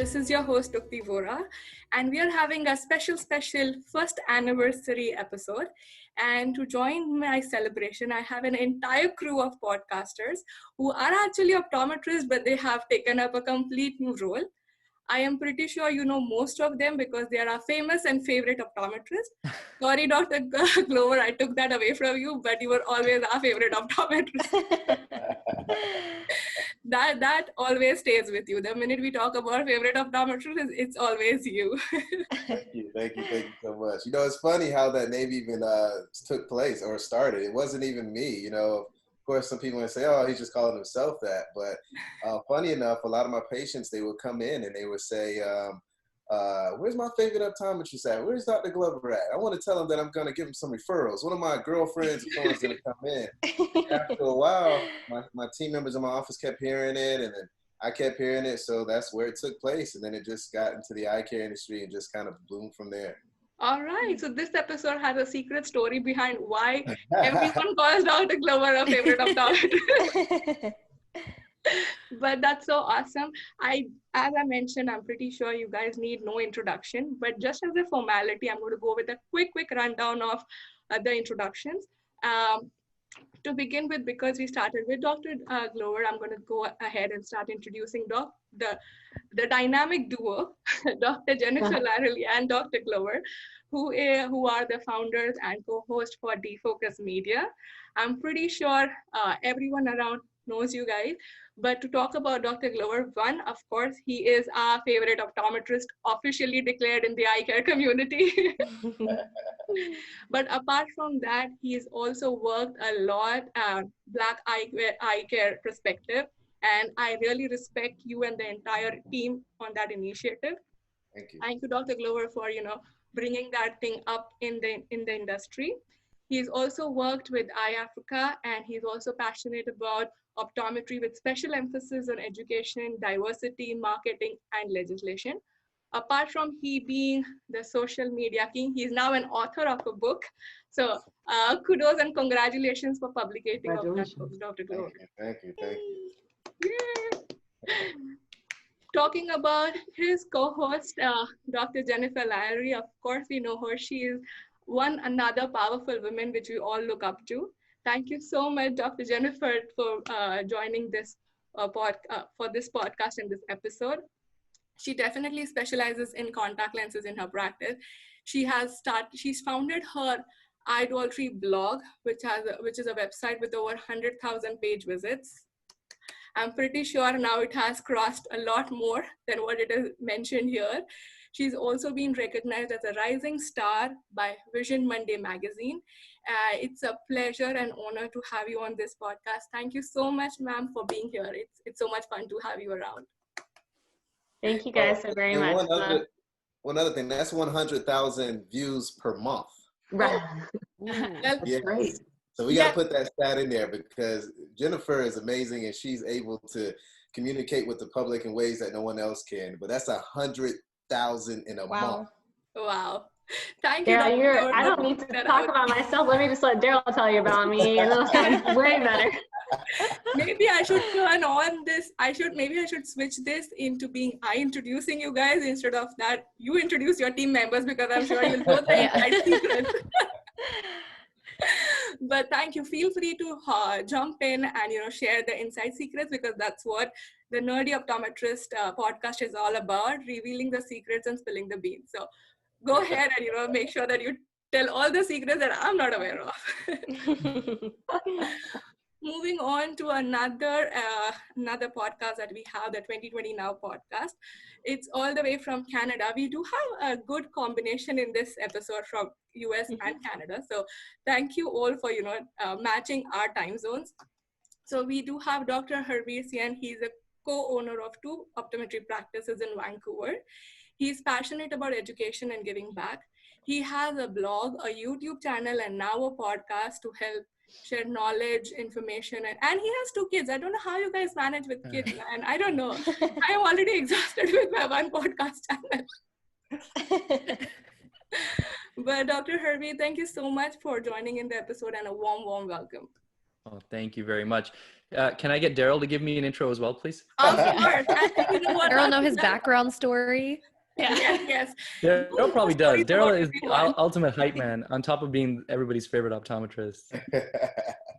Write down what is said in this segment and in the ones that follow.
This is your host, Ukti Vora, and we are having a special first anniversary episode. And to join my celebration, I have an entire crew of podcasters who are actually optometrists, but they have taken up a complete new role. I am pretty sure you know most of them because they are our famous and favorite optometrists. Sorry, Dr. Glover, I took that away from you, but you were always our favorite optometrist. That always stays with you. The minute we talk about favorite optometrist, it's always you. Thank you so much. You know, it's funny how that name even took place or started. It wasn't even me, you know. Of course, some people would say, oh, he's just calling himself that. But funny enough, a lot of my patients, they would come in and they would say, where's my favorite optometrist at? Where's Dr. Glover at? I want to tell him that I'm going to give him some referrals. One of my girlfriends or someone's going to come in. After a while, my team members in my office kept hearing it, and then I kept hearing it. So that's where it took place. And then it just got into the eye care industry and just kind of bloomed from there. All right, so this episode has a secret story behind why everyone calls Dr. Glover a favorite optometrist. But that's so awesome. As I mentioned, I'm pretty sure you guys need no introduction, but just as a formality, I'm going to go with a quick rundown of the introductions. To begin with, because we started with Dr. Glover, I'm going to go ahead and start introducing the dynamic duo, Dr. Jennifer Lyerly and Dr. Glover, who are the founders and co-hosts for Defocus Media. I'm pretty sure everyone around knows you guys, but to talk about Dr. Glover, one, of course, he is our favorite optometrist, officially declared in the eye care community. But apart from that, he's also worked a lot Black eye care perspective, and I really respect you and the entire team on that initiative. Thank you. Thank you, Dr. Glover, for bringing that thing up in the industry. He's also worked with iAfrica, and he's also passionate about optometry with special emphasis on education, diversity, marketing, and legislation. Apart from he being the social media king, he's now an author of a book. So kudos and congratulations for publicating of that book, Dr. Glover. Thank you. Yay. Talking about his co-host, Dr. Jennifer Lyerly, of course we know her. She is another powerful woman which we all look up to. Thank you so much, Dr. Jennifer, for joining this for this podcast and this episode. She definitely specializes in contact lenses in her practice. She's founded her Idolatry blog, which is a website with over 100,000 page visits. I'm pretty sure now it has crossed a lot more than what it is mentioned here. She's also been recognized as a rising star by Vision Monday magazine. It's a pleasure and honor to have you on this podcast. Thank you so much, ma'am, for being here. It's so much fun to have you around. Thank you guys so very much. One other thing, that's 100,000 views per month. Right. That's great. So we got to put that stat in there because Jennifer is amazing and she's able to communicate with the public in ways that no one else can. But that's 100,000 in a month. Wow. Thank you. Darryl, I don't need to talk about myself. Let me just let Darryl tell you about me, and it'll sound way better. Maybe I should turn on this. Maybe I should switch this into being I introducing you guys instead of that you introduce your team members, because I'm sure you'll know the inside secrets. But thank you. Feel free to jump in and share the inside secrets, because that's what the Nerdy Optometrist podcast is all about: revealing the secrets and spilling the beans. So go ahead and make sure that you tell all the secrets that I'm not aware of. Moving on to another podcast that we have, the 2020 Now podcast. It's all the way from Canada. We do have a good combination in this episode from US and Canada. So thank you all for matching our time zones. So we do have Dr. Harbir Sian. He's a co-owner of 2 optometry practices in Vancouver. He's passionate about education and giving back. He has a blog, a YouTube channel, and now a podcast to help share knowledge, information, and he has 2 kids. I don't know how you guys manage with kids, and I don't know. I am already exhausted with my one podcast channel. But Dr. Harbir, thank you so much for joining in the episode, and a warm welcome. Oh, thank you very much. Can I get Darryl to give me an intro as well, please? Of course. And you know what? Darryl know his background story. Yes. Darryl probably does. Stories about Darryl is the everyone. ultimate hype man, on top of being everybody's favorite optometrist.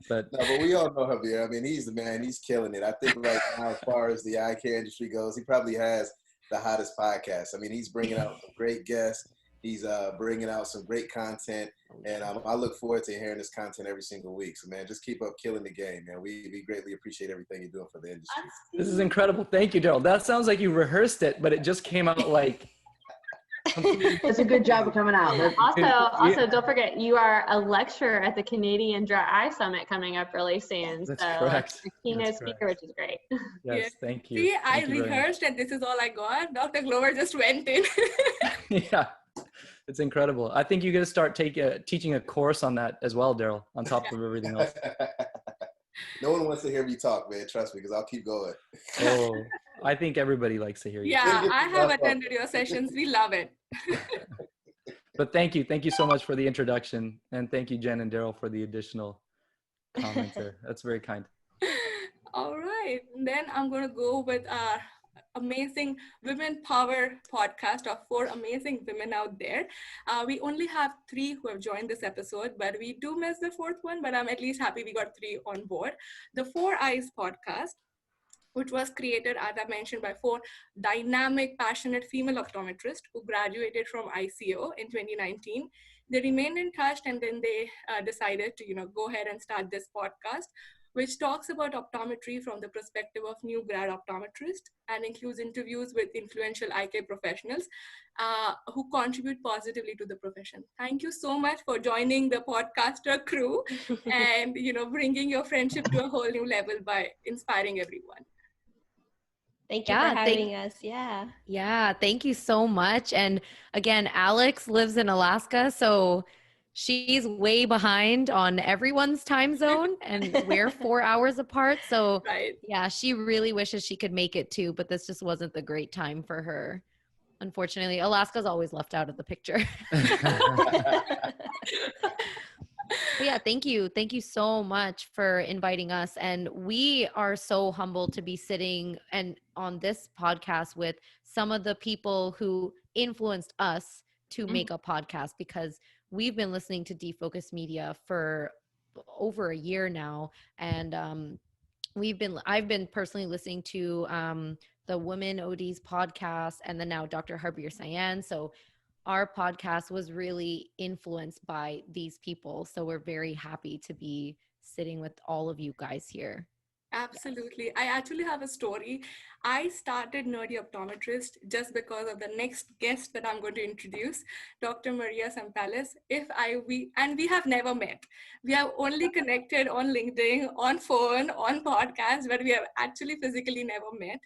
But we all know Harbir. I mean, he's the man. He's killing it. I think right now, as far as the eye care industry goes, he probably has the hottest podcast. I mean, he's bringing out some great guests. He's bringing out some great content, and I look forward to hearing this content every single week. So, man, just keep up killing the game, man. We greatly appreciate everything you're doing for the industry. this is incredible. Thank you, Darryl. That sounds like you rehearsed it, but it just came out like It's a good job of coming out. Also, don't forget, you are a lecturer at the Canadian Dry Eye Summit coming up really soon. That's so correct. a keynote That's speaker, correct. which is great. Yes, thank you. See, I Thank you very much. rehearsed and this is all I got. Dr. Glover just went in. Yeah, it's incredible. I think you got to start teaching a course on that as well, Darryl, on top of everything else. No one wants to hear me talk, man. Trust me, because I'll keep going. Oh, I think everybody likes to hear you. Yeah, I have attended your sessions. We love it. But thank you. Thank you so much for the introduction. And thank you, Jen and Darryl, for the additional comments there. That's very kind. All right. Then I'm going to go with our amazing women power podcast of 4 amazing women out there. We only have 3 who have joined this episode, but we do miss the 4th one, but I'm at least happy we got 3 on board. The FourEyes podcast, which was created, as I mentioned, by 4 dynamic, passionate female optometrists who graduated from ICO in 2019. They remained in touch, and then they decided to, go ahead and start this podcast, which talks about optometry from the perspective of new grad optometrists and includes interviews with influential eye care professionals who contribute positively to the profession. Thank you so much for joining the podcaster crew and, bringing your friendship to a whole new level by inspiring everyone. Thank you for having us. Yeah, thank you so much. And again, Alex lives in Alaska, so she's way behind on everyone's time zone, and we're 4 hours apart. So yeah, she really wishes she could make it too, but this just wasn't the great time for her. Unfortunately, Alaska's always left out of the picture. But yeah, thank you. Thank you so much for inviting us. And we are so humbled to be sitting and on this podcast with some of the people who influenced us to make a podcast, because we've been listening to Defocus Media for over a year now. And I've been personally listening to the Women ODs podcast, and then now Dr. Harbir Sian. So our podcast was really influenced by these people. So we're very happy to be sitting with all of you guys here. Absolutely. I actually have a story. I started Nerdy Optometrist just because of the next guest that I'm going to introduce, Dr. Maria Simpalis. We have never met. We have only connected on LinkedIn, on phone, on podcast, but we have actually physically never met.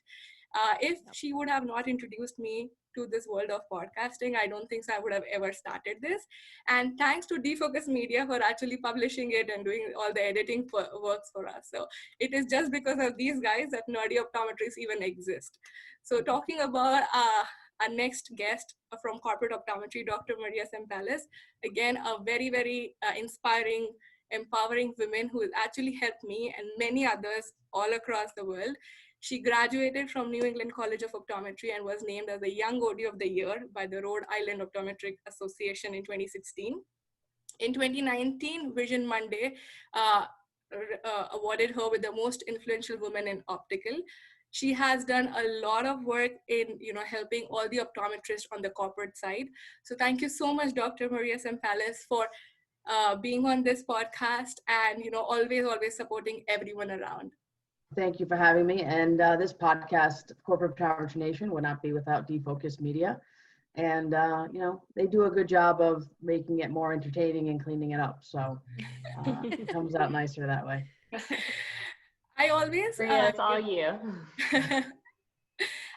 If she would have not introduced me to this world of podcasting, I don't think so I would have ever started this. And thanks to Defocus Media for actually publishing it and doing all the editing works for us. So it is just because of these guys that Nerdy Optometrists even exist. So talking about our next guest from corporate optometry, Dr. Maria Simpalis, again, a very, very inspiring, empowering woman who has actually helped me and many others all across the world. She graduated from New England College of Optometry and was named as the Young OD of the Year by the Rhode Island Optometric Association in 2016. In 2019, Vision Monday awarded her with the most influential woman in optical. She has done a lot of work in helping all the optometrists on the corporate side. So thank you so much, Dr. Maria Simpalis, for being on this podcast and always supporting everyone around. Thank you for having me. And this podcast, Corporate Optometry Nation, would not be without Defocus Media. And, they do a good job of making it more entertaining and cleaning it up. So it comes out nicer that way. I always... it's all you.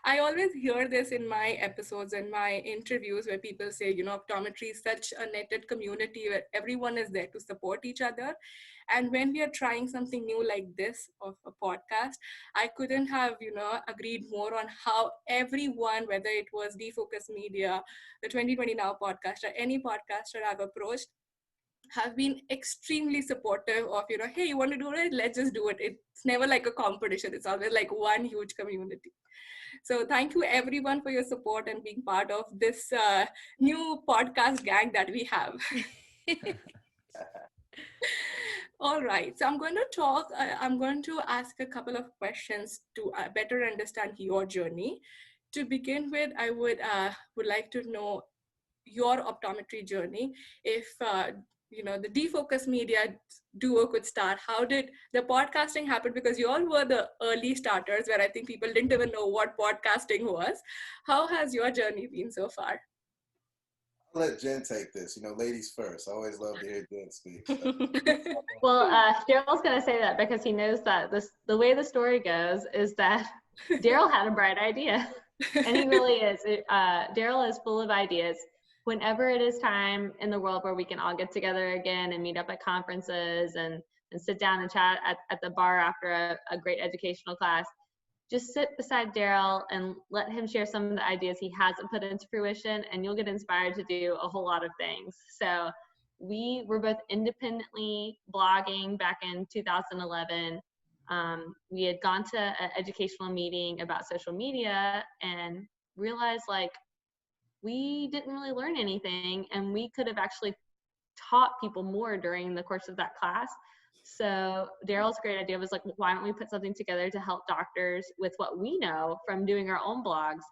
I always hear this in my episodes and my interviews where people say, optometry is such a netted community where everyone is there to support each other. And when we are trying something new like this of a podcast, I couldn't have, agreed more on how everyone, whether it was Defocus Media, the 2020 Now podcast, or any podcaster I've approached, have been extremely supportive of, hey, you want to do it? Let's just do it. It's never like a competition. It's always like one huge community. So thank you everyone for your support and being part of this new podcast gang that we have. All right, so I'm going to ask a couple of questions to better understand your journey. To begin with, I would like to know your optometry journey. If the Defocus Media duo could start, how did the podcasting happen? Because you all were the early starters where I think people didn't even know what podcasting was. How has your journey been so far? I'll let Jen take this. Ladies first. I always love to hear Jen speak. So. Well, Darryl's going to say that because he knows that the way the story goes is that Darryl had a bright idea. And he really is. Darryl is full of ideas. Whenever it is time in the world where we can all get together again and meet up at conferences and sit down and chat at the bar after a great educational class, just sit beside Darryl and let him share some of the ideas he hasn't put into fruition, and you'll get inspired to do a whole lot of things. So we were both independently blogging back in 2011. We had gone to an educational meeting about social media and realized we didn't really learn anything, and we could have actually taught people more during the course of that class. So Darryl's great idea was why don't we put something together to help doctors with what we know from doing our own blogs?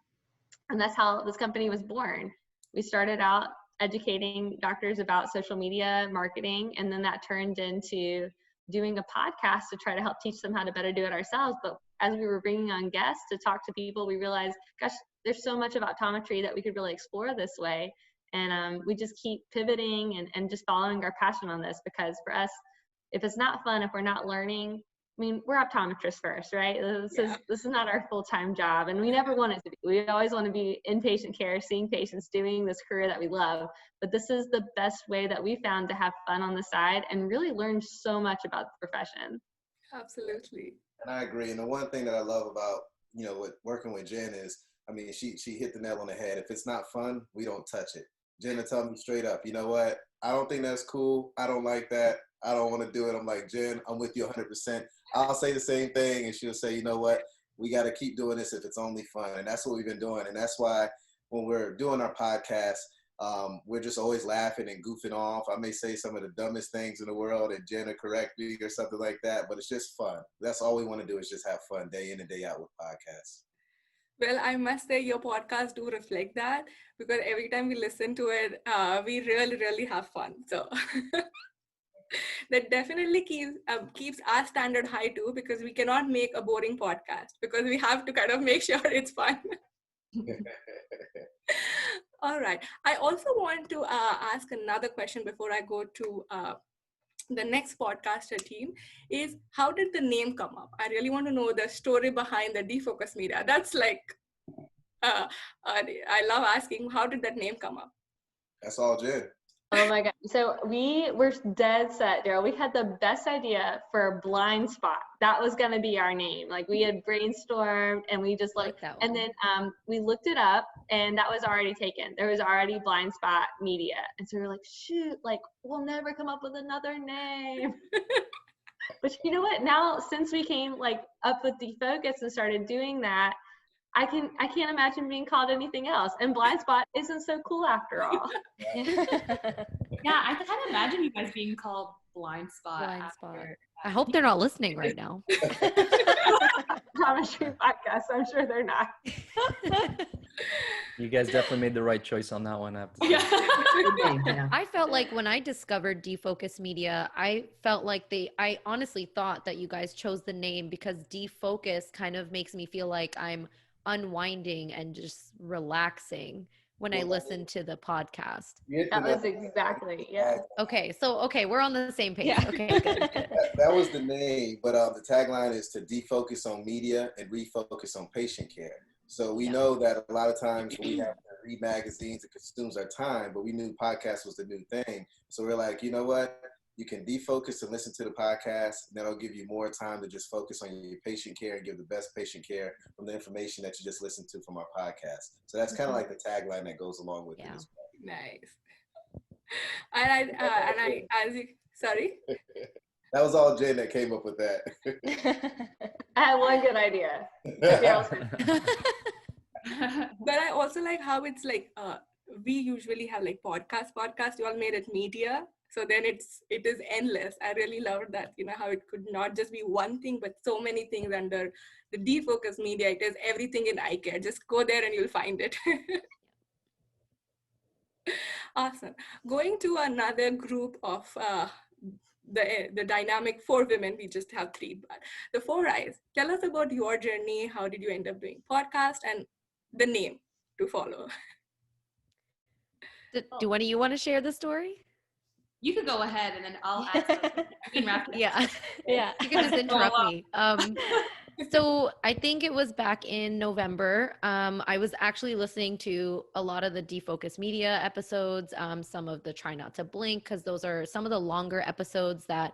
And that's how this company was born. We started out educating doctors about social media marketing, and then that turned into doing a podcast to try to help teach them how to better do it ourselves. But as we were bringing on guests to talk to people, we realized, gosh, there's so much of optometry that we could really explore this way. And we just keep pivoting and just following our passion on this, because for us, if it's not fun, if we're not learning, we're optometrists first, right? This is not our full-time job, and we never want it to be. We always want to be in patient care, seeing patients, doing this career that we love. But this is the best way that we found to have fun on the side and really learn so much about the profession. Absolutely. And I agree. And the one thing that I love about, with working with Jen is, she hit the nail on the head. If it's not fun, we don't touch it. Jen will tell me straight up, you know what? I don't think that's cool. I don't like that. I don't want to do it. I'm like, Jen, I'm with you 100%. I'll say the same thing, and she'll say, you know what? We got to keep doing this if it's only fun. And that's what we've been doing. And that's why when we're doing our podcast, we're just always laughing and goofing off. I may say some of the dumbest things in the world, and Jen will correct me or something like that, but it's just fun. That's all we want to do, is just have fun day in and day out with podcasts. Well, I must say your podcast do reflect that, because every time we listen to it, we really, really have fun. So that definitely keeps our standard high too, because we cannot make a boring podcast, because we have to kind of make sure it's fun. All right. I also want to ask another question before I go to the next podcaster team, is how did the name come up? I really want to know the story behind the Defocus Media. That's I love asking, how did that name come up? That's all Jen. Oh my God. So we were dead set, Darryl. We had the best idea for blind spot. That was going to be our name. We had brainstormed, and we just that and then we looked it up, and that was already taken. There was already Blind Spot Media. And so we were like, shoot, we'll never come up with another name. But you know what? Now, since we came up with Defocus and started doing that, I can't imagine being called anything else. And blind spot isn't so cool after all. Yeah, I can kind of imagine you guys being called blind spot. I hope they're not listening right now. Optometry podcast. I'm sure they're not. You guys definitely made the right choice on that one. I felt like when I discovered Defocus Media, I honestly thought that you guys chose the name because defocus kind of makes me feel like I'm unwinding and just relaxing when I listen to the podcast. That was exactly, yeah. Okay, we're on the same page. Yeah. Okay, good. That was the name, but the tagline is to defocus on media and refocus on patient care. So we know that a lot of times we have to read magazines, it consumes our time, but we knew podcast was the new thing. So we're like, you know what? You can defocus and listen to the podcast, and that'll give you more time to just focus on your patient care and give the best patient care from the information that you just listened to from our podcast. So that's kind of like the tagline that goes along with it as well. Nice. Sorry. That was all Jen that came up with that. I had one good idea. Daryl's But I also like how it's like we usually have like podcast. You all made it media, so then it is endless. I really love that, how it could not just be one thing, but so many things under the Defocus media. It is everything in eye care. Just go there and you'll find it. Awesome. Going to another group of the dynamic 4 women. We just have 3, but the FourEyes. Tell us about your journey. How did you end up doing podcast and the name to follow? Do one of you want to share the story? You could go ahead and then I'll add something. We can wrap it up. Yeah. Yeah. You can just interrupt me. So I think it was back in November. I was actually listening to a lot of the Defocus Media episodes, some of the Try Not to Blink, because those are some of the longer episodes that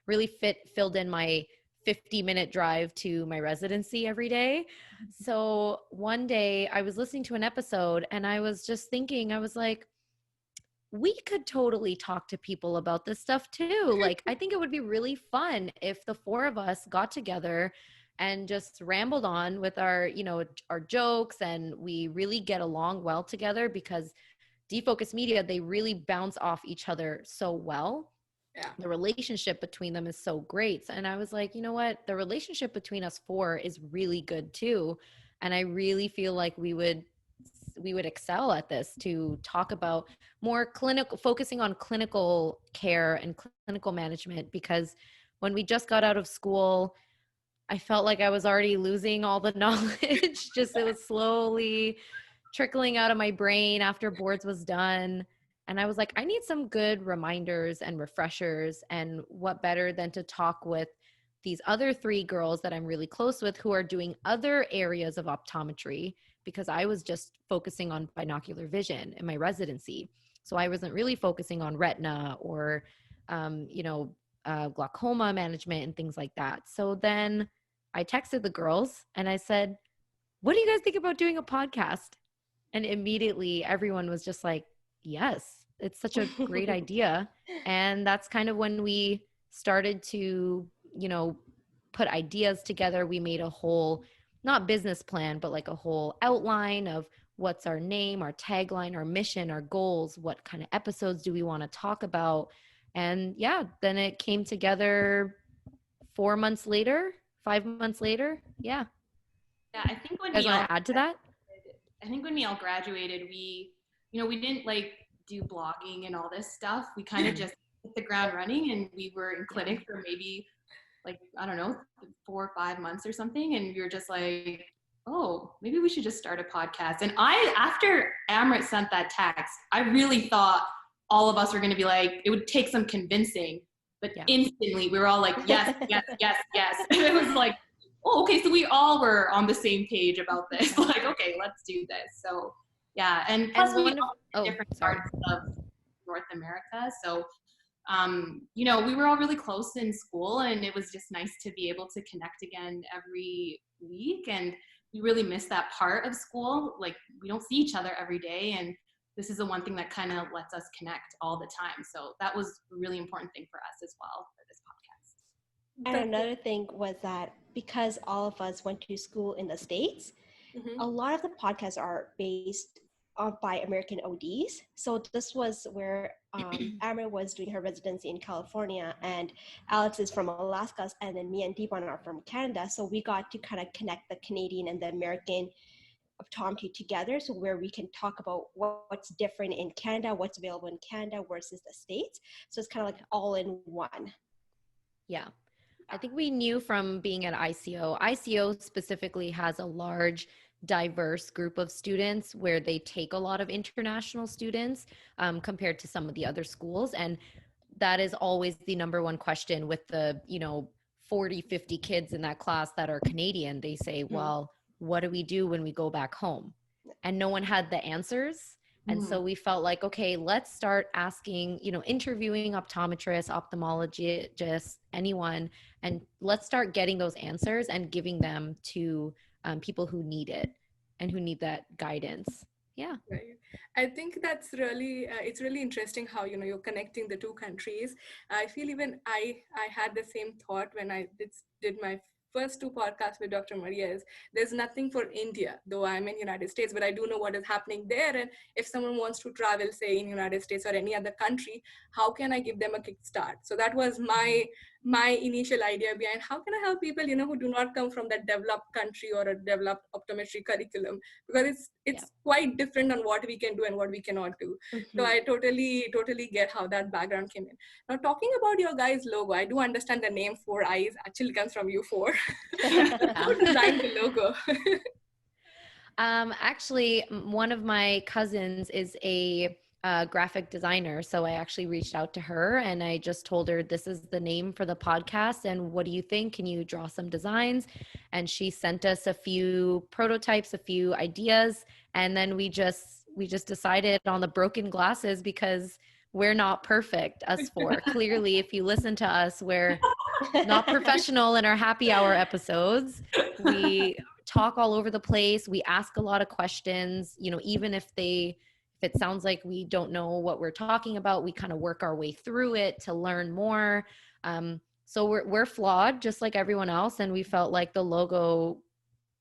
really filled in my 50-minute drive to my residency every day. So one day I was listening to an episode and I was just thinking, I was like, we could totally talk to people about this stuff too. Like, I think it would be really fun if the 4 of us got together and just rambled on with our jokes, and we really get along well together, because Defocus Media, they really bounce off each other so well. Yeah. The relationship between them is so great. And I was like, you know what? The relationship between us 4 is really good too. And I really feel like we would excel at this, to talk about more clinical, focusing on clinical care and clinical management, because when we just got out of school, I felt like I was already losing all the knowledge. Just, it was slowly trickling out of my brain after boards was done. And I was like, I need some good reminders and refreshers. And what better than to talk with these other 3 girls that I'm really close with, who are doing other areas of optometry, because I was just focusing on binocular vision in my residency. So I wasn't really focusing on retina or, glaucoma management and things like that. So then I texted the girls and I said, what do you guys think about doing a podcast? And immediately everyone was just like, yes, it's such a great idea. And that's kind of when we started to, put ideas together. We made a whole, not business plan, but like a whole outline of what's our name, our tagline, our mission, our goals, what kind of episodes do we want to talk about. And yeah, then it came together 5 months later. Yeah. Yeah, I think when you guys we all want to add to that? I think when we all graduated, we didn't like do blogging and all this stuff. We kind of just hit the ground running, and we were in clinic for maybe like, I don't know, 4 or 5 months or something. And we were just like, oh, maybe we should just start a podcast. And after Amrit sent that text, I really thought all of us were going to be like, it would take some convincing, but instantly we were all like, yes, yes, yes, yes. And it was like, oh, okay. So we all were on the same page about this. Like, okay, let's do this. So yeah. And plus we all in different parts of North America. So, we were all really close in school, and it was just nice to be able to connect again every week. And we really miss that part of school. Like, we don't see each other every day, and this is the one thing that kind of lets us connect all the time. So that was a really important thing for us as well for this podcast. And another thing was that because all of us went to school in the States, a lot of the podcasts are based by American ODs. So this was where Amrit was doing her residency in California, and Alex is from Alaska, and then me and Deepon are from Canada. So we got to kind of connect the Canadian and the American optometry together, so where we can talk about what's different in Canada, what's available in Canada versus the States. So it's kind of like all in one. Yeah. I think we knew from being at ICO specifically has a large, diverse group of students where they take a lot of international students compared to some of the other schools. And that is always the number one question with the, 40, 50 kids in that class that are Canadian. They say, well, what do we do when we go back home? And no one had the answers. And so we felt like, okay, let's start asking, interviewing optometrists, ophthalmologists, anyone, and let's start getting those answers and giving them to people who need it and who need that guidance. Yeah. Right. I think that's really it's really interesting how you're connecting the two countries. I feel even I had the same thought when I did my first two podcasts with Dr. Maria. Is there's nothing for India, though I'm in United States, but I do know what is happening there. And if someone wants to travel, say in United States or any other country, how can I give them a kickstart? So that was my initial idea behind how can I help people who do not come from that developed country or a developed optometry curriculum, because it's quite different on what we can do and what we cannot do. So I totally get how that background came in. Now, talking about your guys' logo, I do understand the name FourEyes actually comes from you four. Who designed the logo? Actually, one of my cousins is a graphic designer. So I actually reached out to her and I just told her, this is the name for the podcast. And what do you think? Can you draw some designs? And she sent us a few prototypes, a few ideas. And then we just decided on the broken glasses because we're not perfect, us four. Clearly, if you listen to us, we're not professional in our happy hour episodes. We talk all over the place. We ask a lot of questions, even if it sounds like we don't know what we're talking about, we kind of work our way through it to learn more. So we're flawed just like everyone else. And we felt like the logo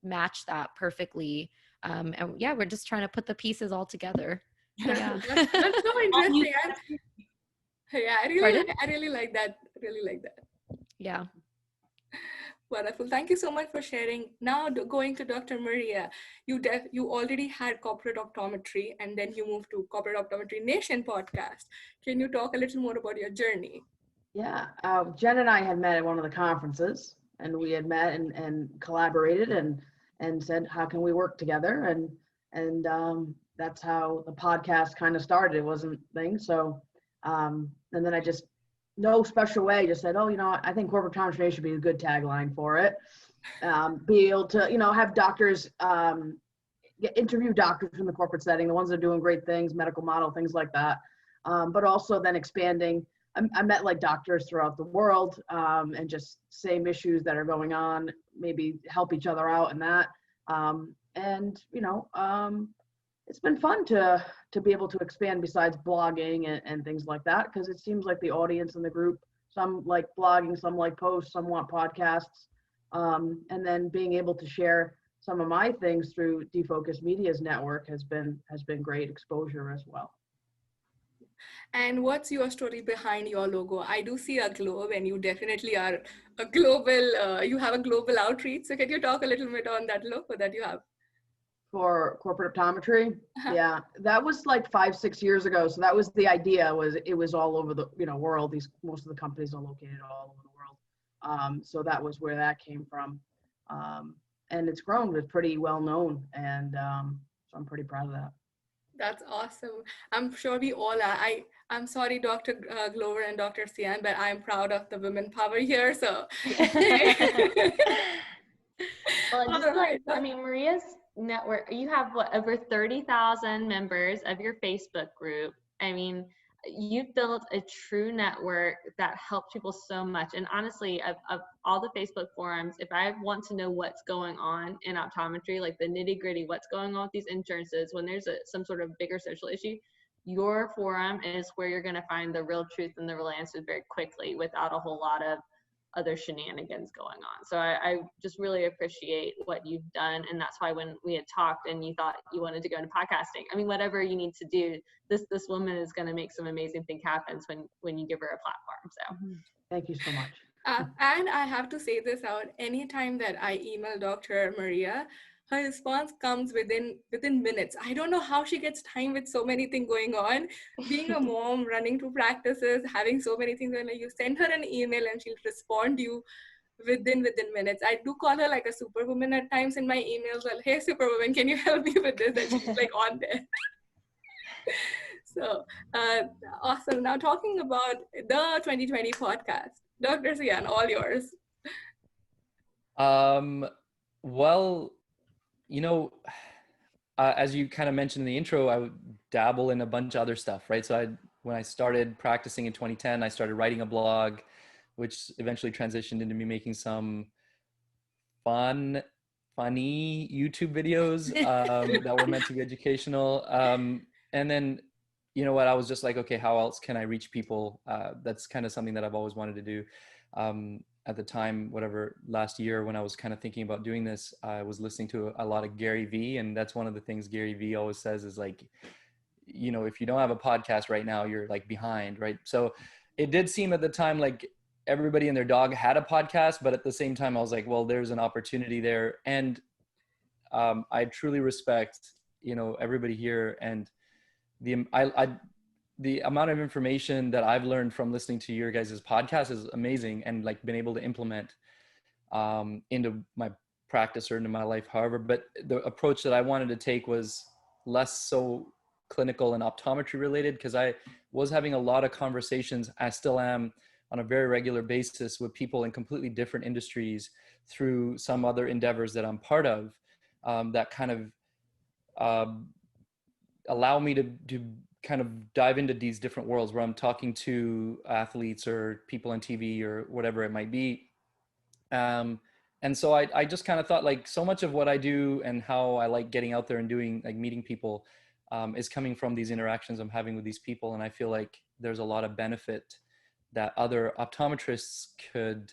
matched that perfectly. And yeah, we're just trying to put the pieces all together. Yeah. That's so interesting. I really like that. Yeah. Wonderful. Thank you so much for sharing. Now going to Dr. Maria, you already had corporate optometry and then you moved to Corporate Optometry Nation podcast. Can you talk a little more about your journey? Yeah, Jen and I had met at one of the conferences, and we had met and collaborated and said, how can we work together? And that's how the podcast kind of started. It wasn't things. So, and then I just, no special way, just said, I think corporate optometry should be a good tagline for it. Be able to, have doctors, interview doctors from the corporate setting, the ones that are doing great things, medical model, things like that. But also then expanding. I met like doctors throughout the world, and just same issues that are going on, maybe help each other out in that. It's been fun to be able to expand besides blogging and things like that, because it seems like the audience in the group, some like blogging, some like posts, some want podcasts, and then being able to share some of my things through Defocus Media's network has been great exposure as well. And what's your story behind your logo? I do see a globe, and you definitely are a global, you have a global outreach. So can you talk a little bit on that logo that you have? For corporate optometry? Yeah, that was like 5-6 years ago. So that was the idea, it was all over the world. Most of the companies are located all over the world. So that was where that came from. And it's grown, it's pretty well known. And so I'm pretty proud of that. That's awesome. I'm sure we all are. I'm sorry, Dr. Glover and Dr. Sian, but I'm proud of the women power here. So, Maria's network, you have over 30,000 members of your Facebook group. I mean, you've built a true network that helps people so much. And honestly, of all the Facebook forums, if I want to know what's going on in optometry, like the nitty gritty, what's going on with these insurances, when there's some sort of bigger social issue, your forum is where you're going to find the real truth and the real answers very quickly without a whole lot of other shenanigans going on. So I just really appreciate what you've done. And that's why when we had talked and you thought you wanted to go into podcasting, I mean, whatever you need to do, this woman is going to make some amazing thing happen when you give her a platform. So thank you so much. And I have to say this out, anytime that I email Dr. Maria, her response comes within minutes. I don't know how she gets time with so many things going on. Being a mom, running two practices, having so many things going on, you send her an email and she'll respond to you within minutes. I do call her like a superwoman at times in my emails. Well, hey, superwoman, can you help me with this? And she's like on there. So awesome. Now talking about the 2020 podcast, Dr. Sian, all yours. Well, as you kind of mentioned in the intro, I would dabble in a bunch of other stuff, right? So when I started practicing in 2010, I started writing a blog, which eventually transitioned into me making some fun funny YouTube videos that were meant to be educational. And then, you know what, I was just like, okay, how else can I reach people? That's kind of something that I've always wanted to do. At the time, whatever, last year when I was kind of thinking about doing this, I was listening to a lot of Gary Vee. And that's one of the things Gary Vee always says is like, you know, if you don't have a podcast right now, you're like behind, right? So it did seem at the time like everybody and their dog had a podcast, but at the same time I was like, well, there's an opportunity there. And I truly respect, you know, everybody here, and the amount of information that I've learned from listening to your guys' podcast is amazing, and like been able to implement into my practice or into my life, however. But the approach that I wanted to take was less so clinical and optometry related, because I was having a lot of conversations, I still am, on a very regular basis with people in completely different industries through some other endeavors that I'm part of, that kind of allow me to kind of dive into these different worlds where I'm talking to athletes or people on TV or whatever it might be. And so I just kind of thought, like, so much of what I do and how I like getting out there and doing, like, meeting people is coming from these interactions I'm having with these people. And I feel like there's a lot of benefit that other optometrists could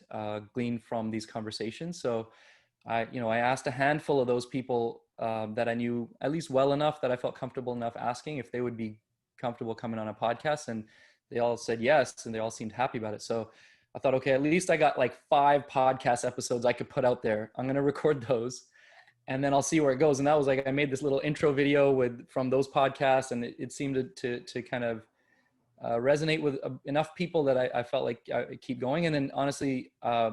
glean from these conversations. So I asked a handful of those people that I knew at least well enough that I felt comfortable enough asking if they would be comfortable coming on a podcast, and they all said yes, and they all seemed happy about it. So I thought, okay, at least I got like 5 podcast episodes I could put out there. I'm going to record those, and then I'll see where it goes. And that was like, I made this little intro video from those podcasts, and it seemed to kind of resonate with enough people that I felt like I keep going. And then honestly, I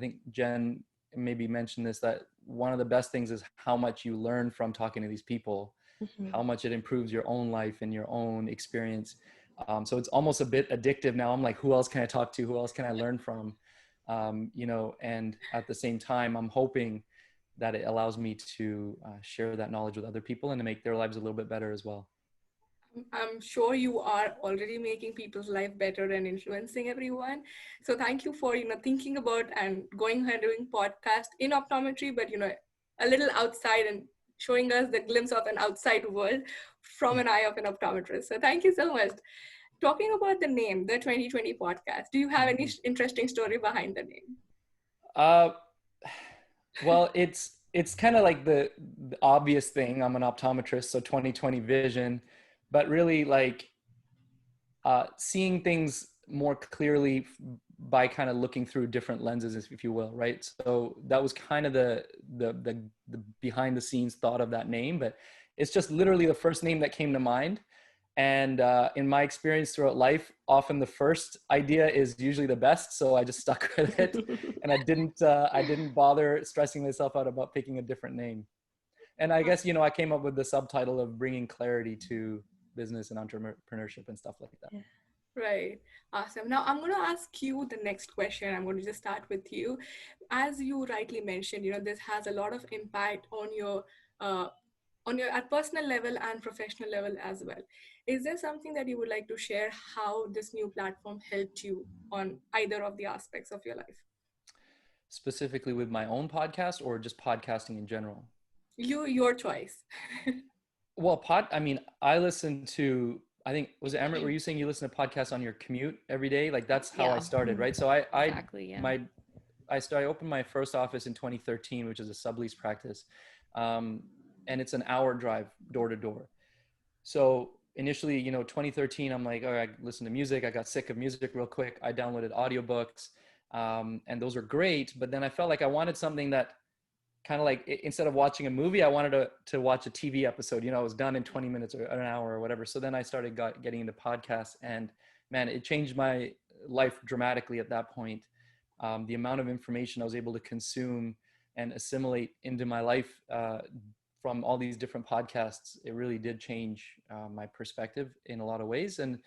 think Jen maybe mentioned this, that one of the best things is how much you learn from talking to these people, how much it improves your own life and your own experience. So it's almost a bit addictive now. I'm like, who else can I talk to? Who else can I learn from? And at the same time, I'm hoping that it allows me to share that knowledge with other people and to make their lives a little bit better as well. I'm sure you are already making people's life better and influencing everyone. So thank you for, thinking about and going ahead doing podcast in optometry, but, a little outside and showing us the glimpse of an outside world from an eye of an optometrist. So thank you so much. Talking about the name, the 2020 podcast, do you have any interesting story behind the name? Well, it's kind of like the obvious thing. I'm an optometrist, so 2020 vision, but really like seeing things more clearly by kind of looking through different lenses, if you will, right? So that was kind of the behind the scenes thought of that name, but it's just literally the first name that came to mind. And in my experience throughout life, often the first idea is usually the best. So I just stuck with it, and I didn't bother stressing myself out about picking a different name. And I guess, I came up with the subtitle of bringing clarity to business and entrepreneurship and stuff like that. Yeah. Right. Awesome. Now I'm going to ask you the next question. I'm going to just start with you. As you rightly mentioned, this has a lot of impact on your at personal level and professional level as well. Is there something that you would like to share how this new platform helped you on either of the aspects of your life? Specifically with my own podcast or just podcasting in general? Your choice. Well, I listen to, I think, was it Amrit, were you saying you listen to podcasts on your commute every day? Like that's how I started, right? So I opened my first office in 2013, which is a sublease practice. And it's an hour drive door to door. So initially, 2013, I'm like, all right, listen to music. I got sick of music real quick. I downloaded audiobooks, and those were great. But then I felt like I wanted something that kind of like, instead of watching a movie, I wanted to watch a TV episode. It was done in 20 minutes or an hour or whatever. So then I started getting into podcasts, and man, it changed my life dramatically at that point. The amount of information I was able to consume and assimilate into my life from all these different podcasts, it really did change my perspective in a lot of ways. And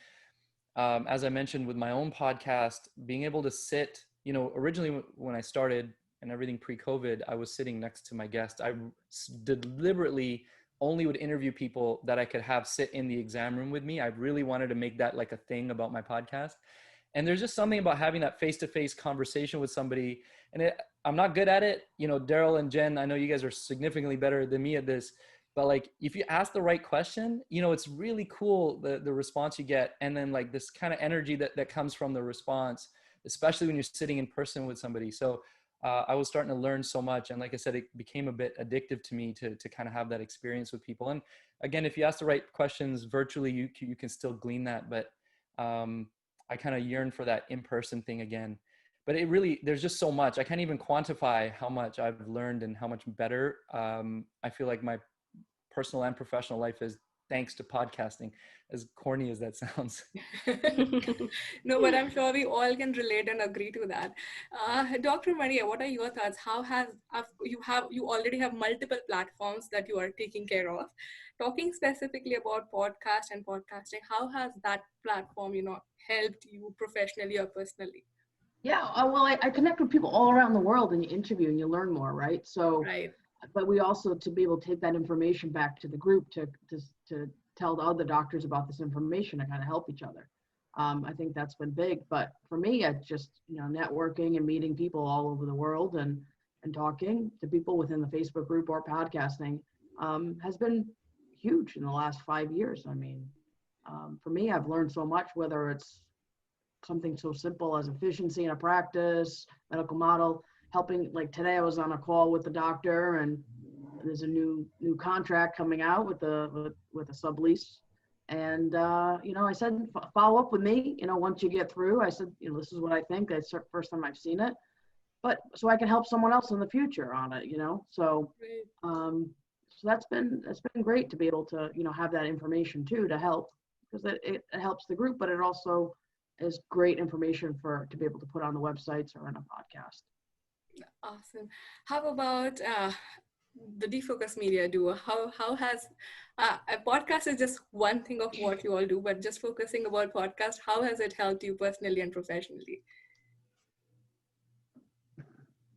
as I mentioned with my own podcast, being able to sit, originally when I started and everything pre-COVID, I was sitting next to my guest. I deliberately only would interview people that I could have sit in the exam room with me. I really wanted to make that like a thing about my podcast. And there's just something about having that face-to-face conversation with somebody. And I'm not good at it. You know, Darryl and Jen, I know you guys are significantly better than me at this, but like, if you ask the right question, you know, it's really cool, the response you get. And then like this kind of energy that comes from the response, especially when you're sitting in person with somebody. So I was starting to learn so much. And like I said, it became a bit addictive to me to kind of have that experience with people. And again, if you ask the right questions virtually, you can still glean that. But I kind of yearn for that in-person thing again. But it really, there's just so much. I can't even quantify how much I've learned and how much better I feel like my personal and professional life is, thanks to podcasting, as corny as that sounds. No, but I'm sure we all can relate and agree to that. Dr. Maria, what are your thoughts? How has you already have multiple platforms that you are taking care of? Talking specifically about podcast and podcasting, how has that platform, you know, helped you professionally or personally? Yeah, well, I connect with people all around the world, and you interview and you learn more, right? So, right. But we also, to be able to take that information back to the group to tell the other doctors about this information and kind of help each other. I think that's been big. But for me, it's just, you know, networking and meeting people all over the world and talking to people within the Facebook group or podcasting has been huge in the last 5 years. I mean, for me, I've learned so much, whether it's something so simple as efficiency in a practice, medical model, helping, like today I was on a call with the doctor, and there's a new contract coming out with a sublease. And, you know, I said, follow up with me, you know, once you get through. I said, you know, this is what I think. That's the first time I've seen it, but so I can help someone else in the future on it, you know? So, so that's been great to be able to, you know, have that information too, to help, because it helps the group, but it also is great information to be able to put on the websites or in a podcast. Awesome. How about the Defocus Media Duo? How has a podcast is just one thing of what you all do, but just focusing about podcast, how has it helped you personally and professionally?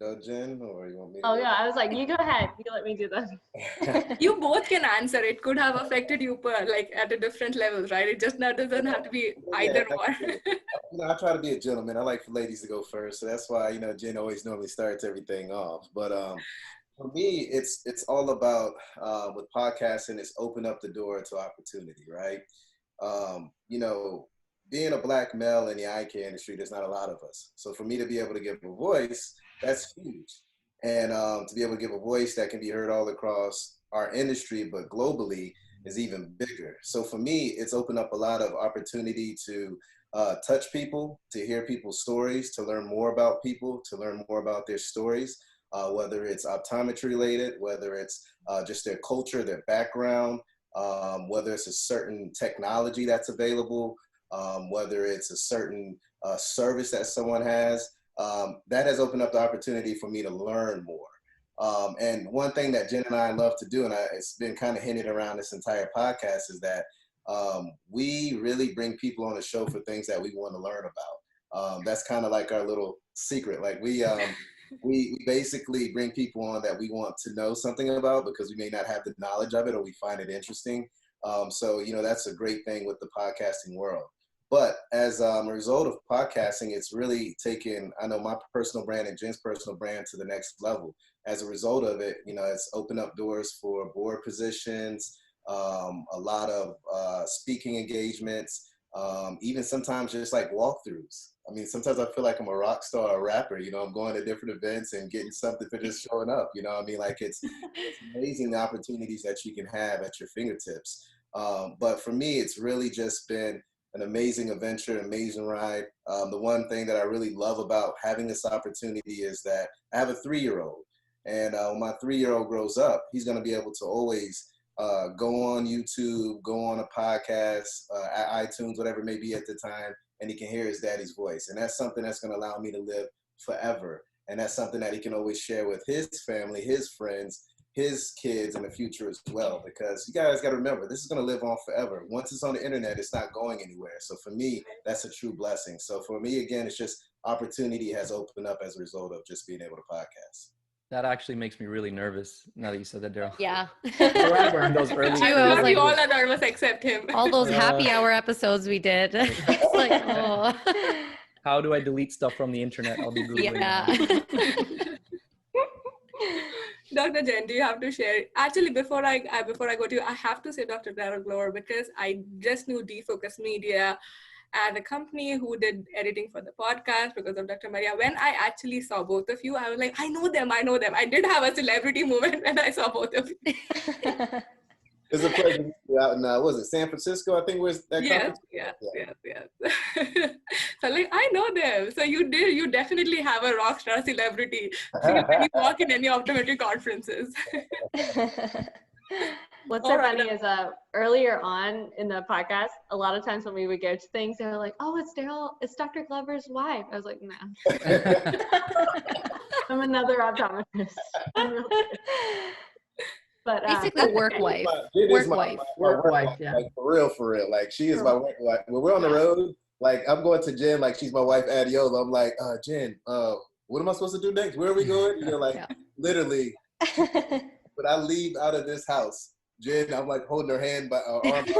Go, Jen, or you want me to Oh go? yeah, I was like, you go ahead. You let me do that. You both can answer. It could have affected you like at a different levels, right? It just doesn't have to be either or. You know, I try to be a gentleman. I like for ladies to go first, so that's why, you know, Jen always normally starts everything off. But for me, it's all about with podcasting, it's open up the door to opportunity, right? You know, being a Black male in the eye care industry, there's not a lot of us. So for me to be able to give a voice, that's huge. And to be able to give a voice that can be heard all across our industry, but globally, is even bigger. So for me, it's opened up a lot of opportunity to touch people, to hear people's stories, to learn more about people, to learn more about their stories, whether it's optometry related, whether it's just their culture, their background, whether it's a certain technology that's available, whether it's a certain service that someone has. That has opened up the opportunity for me to learn more. And one thing that Jen and I love to do, and it's been kind of hinted around this entire podcast, is that we really bring people on the show for things that we want to learn about. That's kind of like our little secret. Like we basically bring people on that we want to know something about because we may not have the knowledge of it or we find it interesting. So, you know, that's a great thing with the podcasting world. But as a result of podcasting, it's really taken, I know, my personal brand and Jen's personal brand to the next level. As a result of it, you know, it's opened up doors for board positions, a lot of speaking engagements, even sometimes just like walkthroughs. I mean, sometimes I feel like I'm a rock star or a rapper, you know, I'm going to different events and getting something for just showing up, you know. I mean, like it's amazing the opportunities that you can have at your fingertips. But for me, it's really just been an amazing adventure, amazing ride. The one thing that I really love about having this opportunity is that I have a 3-year-old. And when my 3-year-old grows up, he's going to be able to always go on YouTube, go on a podcast, iTunes, whatever it may be at the time, and he can hear his daddy's voice. And that's something that's going to allow me to live forever. And that's something that he can always share with his family, his friends, his kids in the future as well. Because you guys got to remember, this is going to live on forever. Once it's on the internet, it's not going anywhere. So for me, that's a true blessing. So for me, again, it's just opportunity has opened up as a result of just being able to podcast. That actually makes me really nervous now that you said that, Darryl. Yeah. Those early I was like, all are nervous except him. All those happy hour episodes we did. It's like, oh. how do I delete stuff from the internet? I'll be Googling. Yeah. Dr. Jen, do you have to share? Actually, before I go to you, I have to say Dr. Darryl Glover, because I just knew Defocus Media and the company who did editing for the podcast because of Dr. Maria. When I actually saw both of you, I was like, I know them. I did have a celebrity moment when I saw both of you. It's a pleasure to be out in, was it San Francisco? I think where's that conference? Yes. So like, I know them. So you definitely have a rock star celebrity when you walk in any optometry conferences. What's so funny is earlier on in the podcast, a lot of times when we would go to things, they were like, oh, it's Darryl, it's Dr. Glover's wife. I was like, no. I'm another optometrist. But basically work wife. Work wife, yeah. Like for real. Like she is my work wife. When we're on the road, like I'm going to Jen, like she's my wife Adiola. I'm like, Jen, what am I supposed to do next? Where are we going? You know, like literally. But I leave out of this house, Jen, I'm like holding her hand by her arm. Just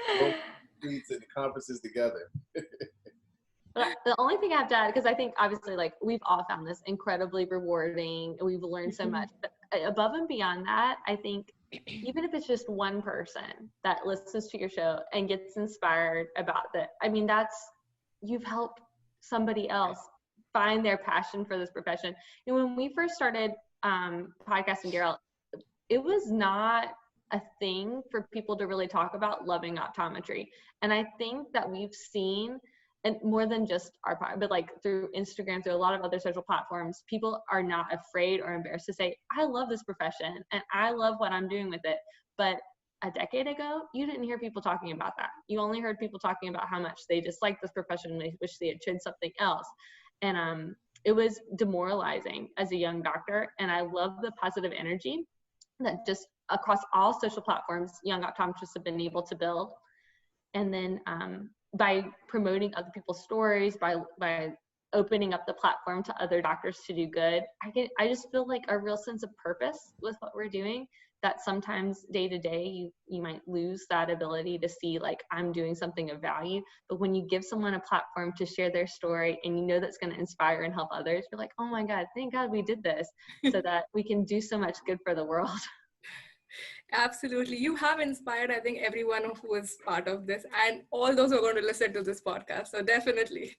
going streets and the conferences together. The only thing I've done, because I think obviously like we've all found this incredibly rewarding and we've learned so much, but above and beyond that, I think even if it's just one person that listens to your show and gets inspired about that, I mean, you've helped somebody else find their passion for this profession. And when we first started podcasting, Darryl, it was not a thing for people to really talk about loving optometry. And I think that we've seen, and more than just our podcast, but like through Instagram, through a lot of other social platforms, people are not afraid or embarrassed to say, I love this profession and I love what I'm doing with it. But a decade ago, you didn't hear people talking about that. You only heard people talking about how much they disliked this profession and they wish they had tried something else. And it was demoralizing as a young doctor. And I love the positive energy that just across all social platforms, young optometrists have been able to build. And then by promoting other people's stories, by opening up the platform to other doctors to do good, I just feel like a real sense of purpose with what we're doing, that sometimes day to day you might lose that ability to see like I'm doing something of value. But when you give someone a platform to share their story and you know that's going to inspire and help others, you're like, oh my God, thank God we did this so that we can do so much good for the world. Absolutely. You have inspired, I think, everyone who is part of this and all those who are going to listen to this podcast. So definitely.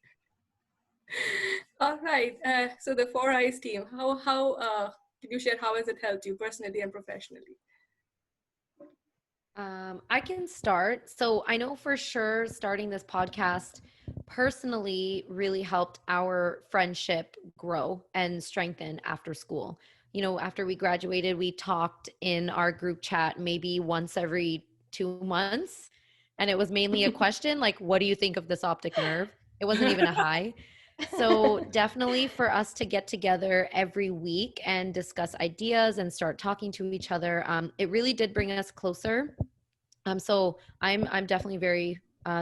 All right. So the FourEyes team, how can you share how has it helped you personally and professionally? I can start. So I know for sure starting this podcast personally really helped our friendship grow and strengthen after school. You know, after we graduated, we talked in our group chat maybe once every 2 months. And it was mainly a question like, what do you think of this optic nerve? It wasn't even a hi. So definitely for us to get together every week and discuss ideas and start talking to each other, it really did bring us closer. So I'm definitely very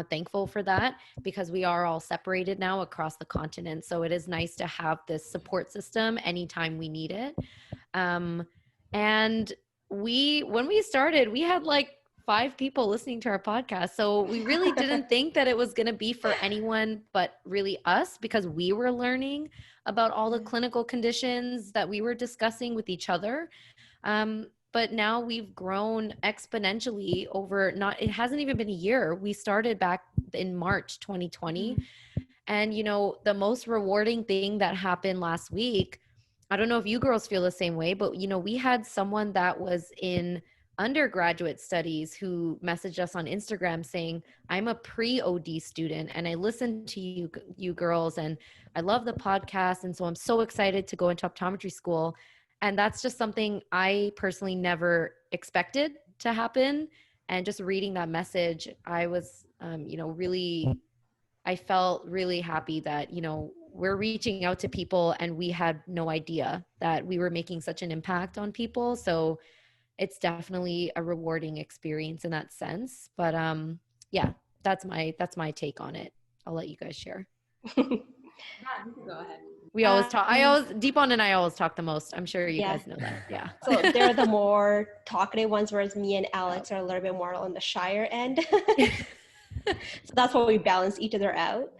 thankful for that, because we are all separated now across the continent. So it is nice to have this support system anytime we need it. And when we started, we had like 5 people listening to our podcast. So we really didn't think that it was going to be for anyone but really us, because we were learning about all the clinical conditions that we were discussing with each other. But now we've grown exponentially over it hasn't even been a year. We started back in March 2020. And, you know, the most rewarding thing that happened last week, I don't know if you girls feel the same way, but, you know, we had someone that was in undergraduate studies who messaged us on Instagram saying, I'm a pre-OD student and I listened to you girls and I love the podcast. And so I'm so excited to go into optometry school. And that's just something I personally never expected to happen. And just reading that message, I was, I felt really happy that, you know, we're reaching out to people and we had no idea that we were making such an impact on people. So it's definitely a rewarding experience in that sense. But yeah, that's my take on it. I'll let you guys share. Yeah, you can go ahead. We always talk. Deepon and I always talk the most. I'm sure you guys know that. Yeah. So they're the more talkative ones, whereas me and Alex are a little bit more on the shyer end. So that's why we balance each other out.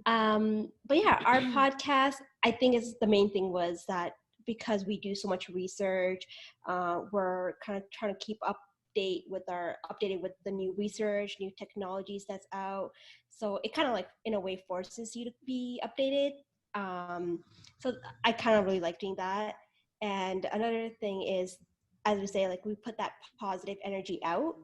But yeah, our podcast, I think is the main thing was that because we do so much research, we're kind of trying to keep updated with the new research, new technologies that's out. So it kind of like in a way forces you to be updated. So I kind of really like doing that. And another thing is, as we say, like we put that positive energy out,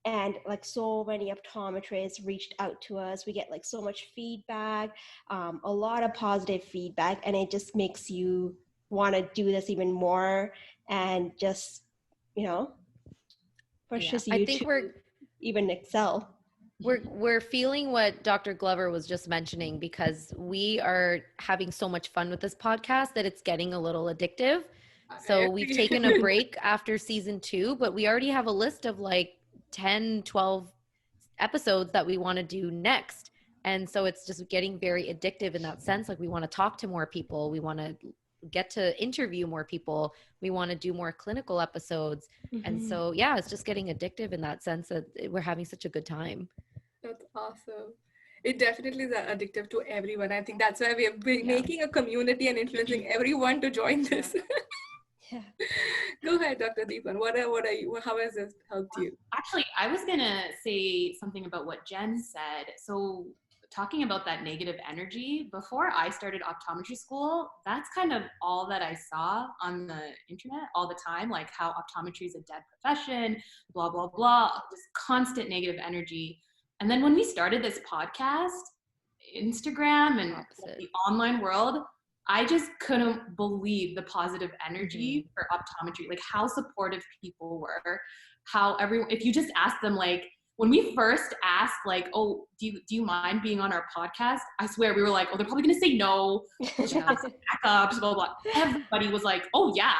and like so many optometrists reached out to us. We get like so much feedback, a lot of positive feedback, and it just makes you want to do this even more, and just, you know, pushes you I think to we're even excel. we're feeling what Dr. Glover was just mentioning, because we are having so much fun with this podcast that it's getting a little addictive. So we've taken a break after season 2, but we already have a list of like 10, 12 episodes that we want to do next. And so it's just getting very addictive in that sense. Like we want to talk to more people. We want to get to interview more people. We want to do more clinical episodes. And so, yeah, it's just getting addictive in that sense that we're having such a good time. That's awesome. It definitely is addictive to everyone. I think that's why we have been making a community and influencing everyone to join this. Yeah. Go ahead, Dr. Deepon. What are you? How has this helped you? Actually, I was gonna say something about what Jen said. So talking about that negative energy, before I started optometry school, that's kind of all that I saw on the internet all the time, like how optometry is a dead profession, blah, blah, blah, just constant negative energy. And then when we started this podcast, Instagram and the online world, I just couldn't believe the positive energy for optometry, like how supportive people were, how everyone, if you just ask them, like, when we first asked, like, oh, do you mind being on our podcast? I swear we were like, oh, they're probably gonna say no. We'll just have some backups, blah, blah. Everybody was like, oh yeah.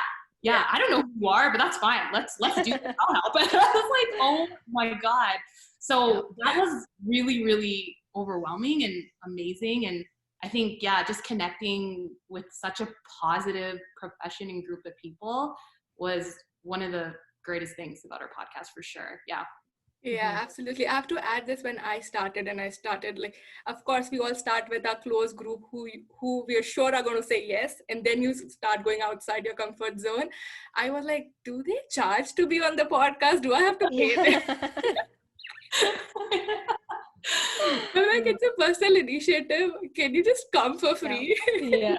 I don't know who you are, but that's fine. Let's do it. I'll help. I was like, oh my God. So that was really, really overwhelming and amazing. And I think, just connecting with such a positive profession and group of people was one of the greatest things about our podcast for sure. Yeah, absolutely. I have to add this. When I started, like, of course, we all start with our close group who we are sure are going to say yes. And then you start going outside your comfort zone. I was like, do they charge to be on the podcast? Do I have to pay them? I'm like, it's a personal initiative. Can you just come for free? Yeah.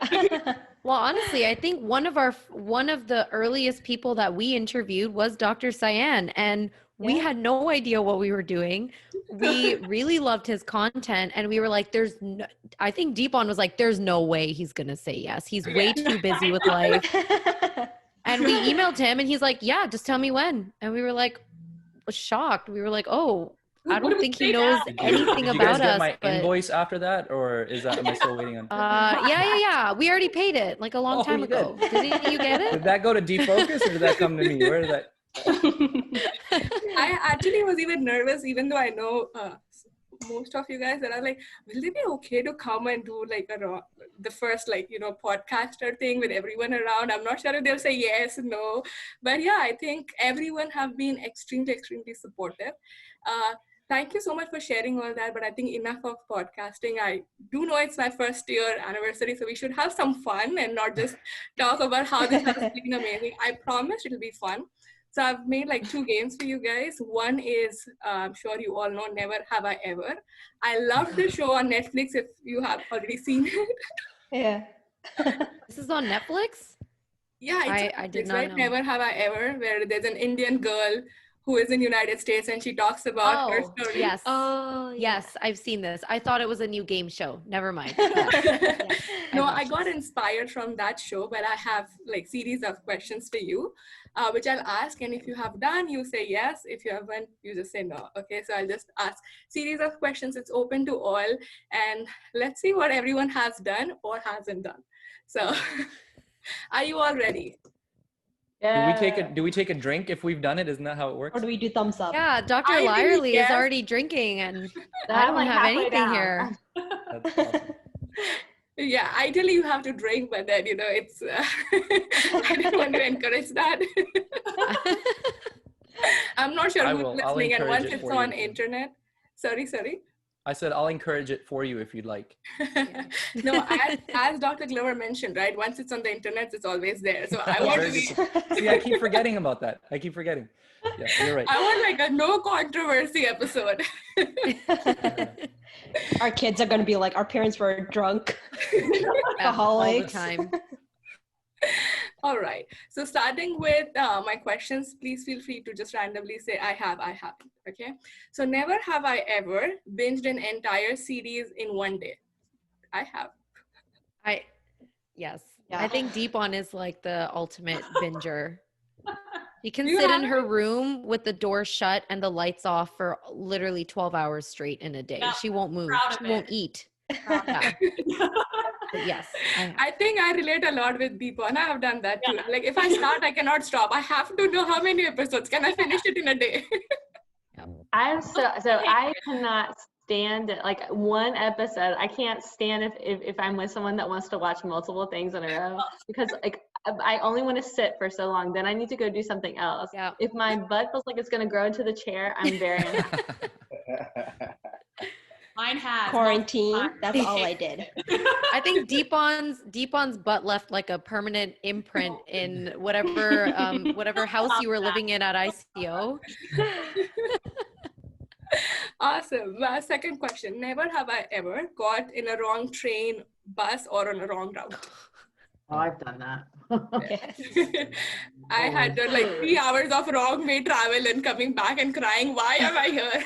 Well, honestly, I think one of the earliest people that we interviewed was Dr. Sian, and we had no idea what we were doing. We really loved his content, and we were like, I think Deepon was like, there's no way he's going to say yes. He's way too busy with life. And we emailed him and he's like, yeah, just tell me when. And we were like, shocked. We were like, oh, I don't think he knows anything Did about you guys get us. my invoice after that, or am I still waiting on? Yeah. We already paid it like a long time ago. Did you get it? Did that go to Defocus or did that come to me? Where did that? I actually was even nervous, even though I know most of you guys, and I was like, will they be okay to come and do like the first, like, podcaster thing with everyone around? I'm not sure if they'll say yes, no, but yeah, I think everyone have been extremely, extremely supportive. Thank you so much for sharing all that, but I think enough of podcasting. I do know it's my first year anniversary, so we should have some fun and not just talk about how this has been amazing. I promise it'll be fun. So I've made like 2 games for you guys. One is, I'm sure you all know, Never Have I Ever. I love the show on Netflix if you have already seen it. Yeah. This is on Netflix? Yeah, I did not know. Never Have I Ever, where there's an Indian girl who is in the United States and she talks about her story. Yes. Oh, yes, I've seen this. I thought it was a new game show. Never mind. No, I got inspired from that show, but I have like series of questions for you, which I'll ask. And if you have done, you say yes. If you haven't, you just say no. Okay, so I'll just ask series of questions. It's open to all. And let's see what everyone has done or hasn't done. So are you all ready? Yeah. Do we take a drink if we've done it? Isn't that how it works? Or do we do thumbs up? Yeah, Dr. Lyerly is already drinking and I don't have anything here. That's awesome. Yeah, ideally you have to drink, but then, it's, I didn't want to encourage that. I'm not sure who's listening, and once it's on internet. Sorry. I said, I'll encourage it for you if you'd like. No, as Dr. Glover mentioned, right? Once it's on the internet, it's always there. So I Yeah, want very to good. See, I keep forgetting about that. I keep forgetting. Yeah, you're right. I want like a no controversy episode. Our kids are going to be like, our parents were drunk All the alcoholics. time. All right. So starting with my questions, please feel free to just randomly say, I haven't. Okay. So never have I ever binged an entire series in one day. I have. Yes. Yeah. I think Deepon is like the ultimate binger. She can You sit in have her it? room with the door shut and the lights off for literally 12 hours straight in a day. Yeah, She won't move. proud of She won't it. eat. Proud of Yeah. But yes, I have. I think I relate a lot with Deepon. I have done that too. Like if I start, I cannot stop. I have to know how many episodes. Can I finish it in a day? I'm so I cannot stand it. Like one episode, I can't stand if I'm with someone that wants to watch multiple things in a row because like I only want to sit for so long. Then I need to go do something else. Yeah. If my butt feels like it's gonna grow into the chair, I'm very unhappy. Mine has Quarantine. That's all I did. I think Deepon's butt left like a permanent imprint in whatever house you were living in at ICO. Awesome. Second question. Never have I ever got in a wrong train, bus, or on a wrong route. Oh, I've done that. I had done like 3 hours of wrong way travel and coming back and crying, why am I here?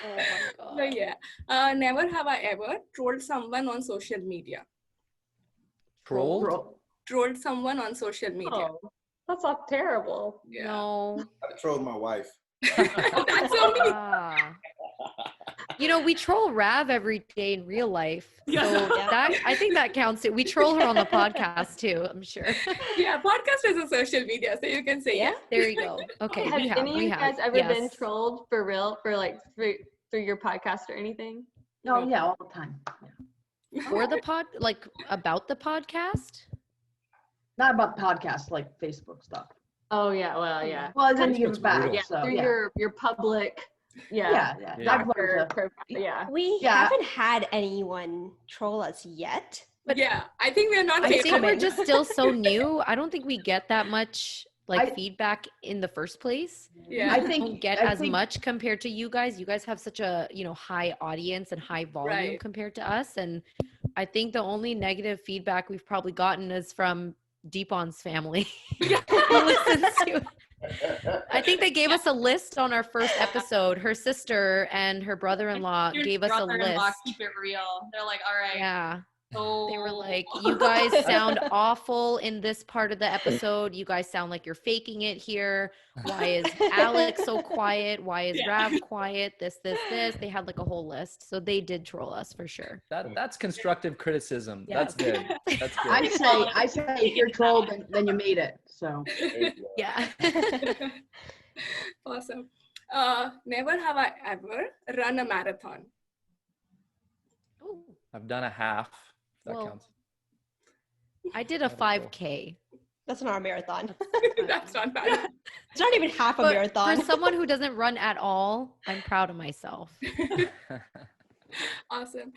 Oh my God. So yeah, never have I ever trolled someone on social media. Trolled? Trolled someone on social media. Oh, that's not terrible. Yeah. No. I trolled my wife. That's so me. Ah. You know, we troll Rav every day in real life. So that I think that counts. We troll her on the podcast too, I'm sure. Yeah, podcast is a social media, so you can say yeah. There you go. Okay, Have we have. any of you guys ever been yes. trolled for real through your podcast or anything? Oh, yeah, all the time. Yeah. For the like about the podcast? Not about podcasts, like Facebook stuff. Oh yeah, well yeah. Well, then you Facebook's give back. brutal. Yeah, So, through yeah. your public Yeah. Yeah. I've learned Doctor to- profile, yeah. We Yeah. haven't had anyone troll us yet. But yeah, I think we're not I think famous. we're just still so new. I don't think we get that much like feedback in the first place. Yeah. I We think don't get I as think- much compared to you guys. You guys have such a, high audience and high volume Right. compared to us. And I think the only negative feedback we've probably gotten is from Deepon's family. Who listens to it. I think they gave us a list on our first episode. Her sister and her brother-in-law Your gave us a brother-in-law, list. Keep it real. They're like, all right. Yeah. So They were like, you guys sound awful in this part of the episode. You guys sound like you're faking it here. Why is Alex so quiet? Why is Rav quiet? This. They had like a whole list. So they did troll us for sure. That's constructive criticism. Yes. That's good. That's good. I say if you're trolled, then you made it. So There you go. Yeah. Awesome. Never have I ever run a marathon. Ooh, I've done a half. If that Well, counts. I did a 5K. That's not a marathon. That's not bad. It's not even half a But marathon. for someone who doesn't run at all, I'm proud of myself. Awesome.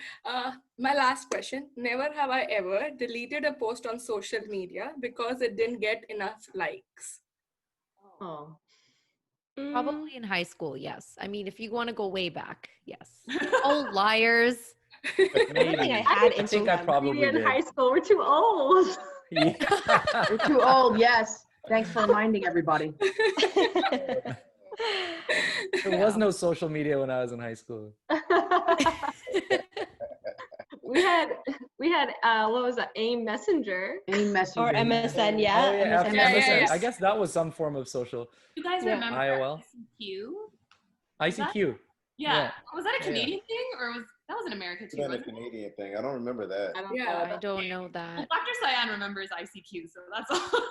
My last question. Never have I ever deleted a post on social media because it didn't get enough likes. Oh. Probably in high school, yes. I mean, if you want to go way back, yes. Oh, liars. I don't think I had I think I Instagram. probably Maybe in did. high school, we're too old. Yeah. you're too old. Yes. Thanks for reminding everybody. There was no social media when I was in high school. we had what was that? AIM Messenger. Any message? Or MSN, yeah. Oh, yeah, after Yeah, yeah, MSN. yeah. I guess that was some form of social. You guys Yeah. remember IOL? ICQ? ICQ. Yeah. Was that a Yeah. Canadian thing or that was in America too? It's been a Wasn't it? Canadian thing. I don't remember that. I don't Yeah. know. I don't know Well, that. Dr. Sian remembers ICQ, so that's all.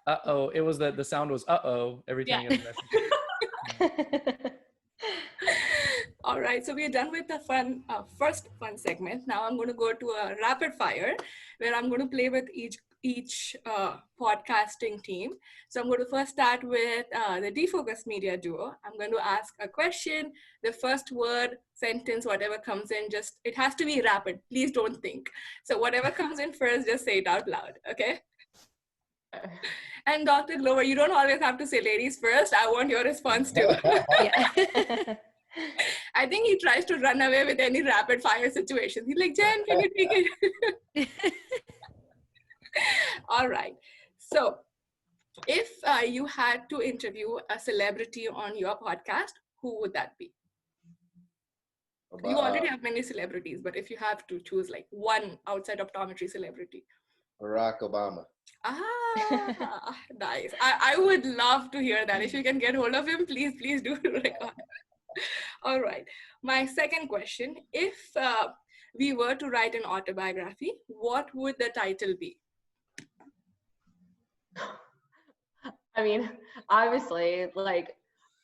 Uh-oh. It was the sound was uh-oh every time Yeah. you had a message. All right, so we're done with the first fun segment. Now I'm going to go to a rapid fire where I'm going to play with each podcasting team. So I'm going to first start with the Defocus Media duo. I'm going to ask a question. The first word, sentence, whatever comes in, just, it has to be rapid. Please don't think. So whatever comes in first, just say it out loud, okay? And Dr. Glover, you don't always have to say ladies first. I want your response too. Yeah. I think he tries to run away with any rapid fire situation. He's like, Jen, can you take it? All right. So if you had to interview a celebrity on your podcast, who would that be? You already have many celebrities, but if you have to choose like one outside optometry celebrity. Barack Obama. Ah, nice. I would love to hear that. If you can get hold of him, please do record. All right. My second question, if we were to write an autobiography, what would the title be? I mean, obviously, like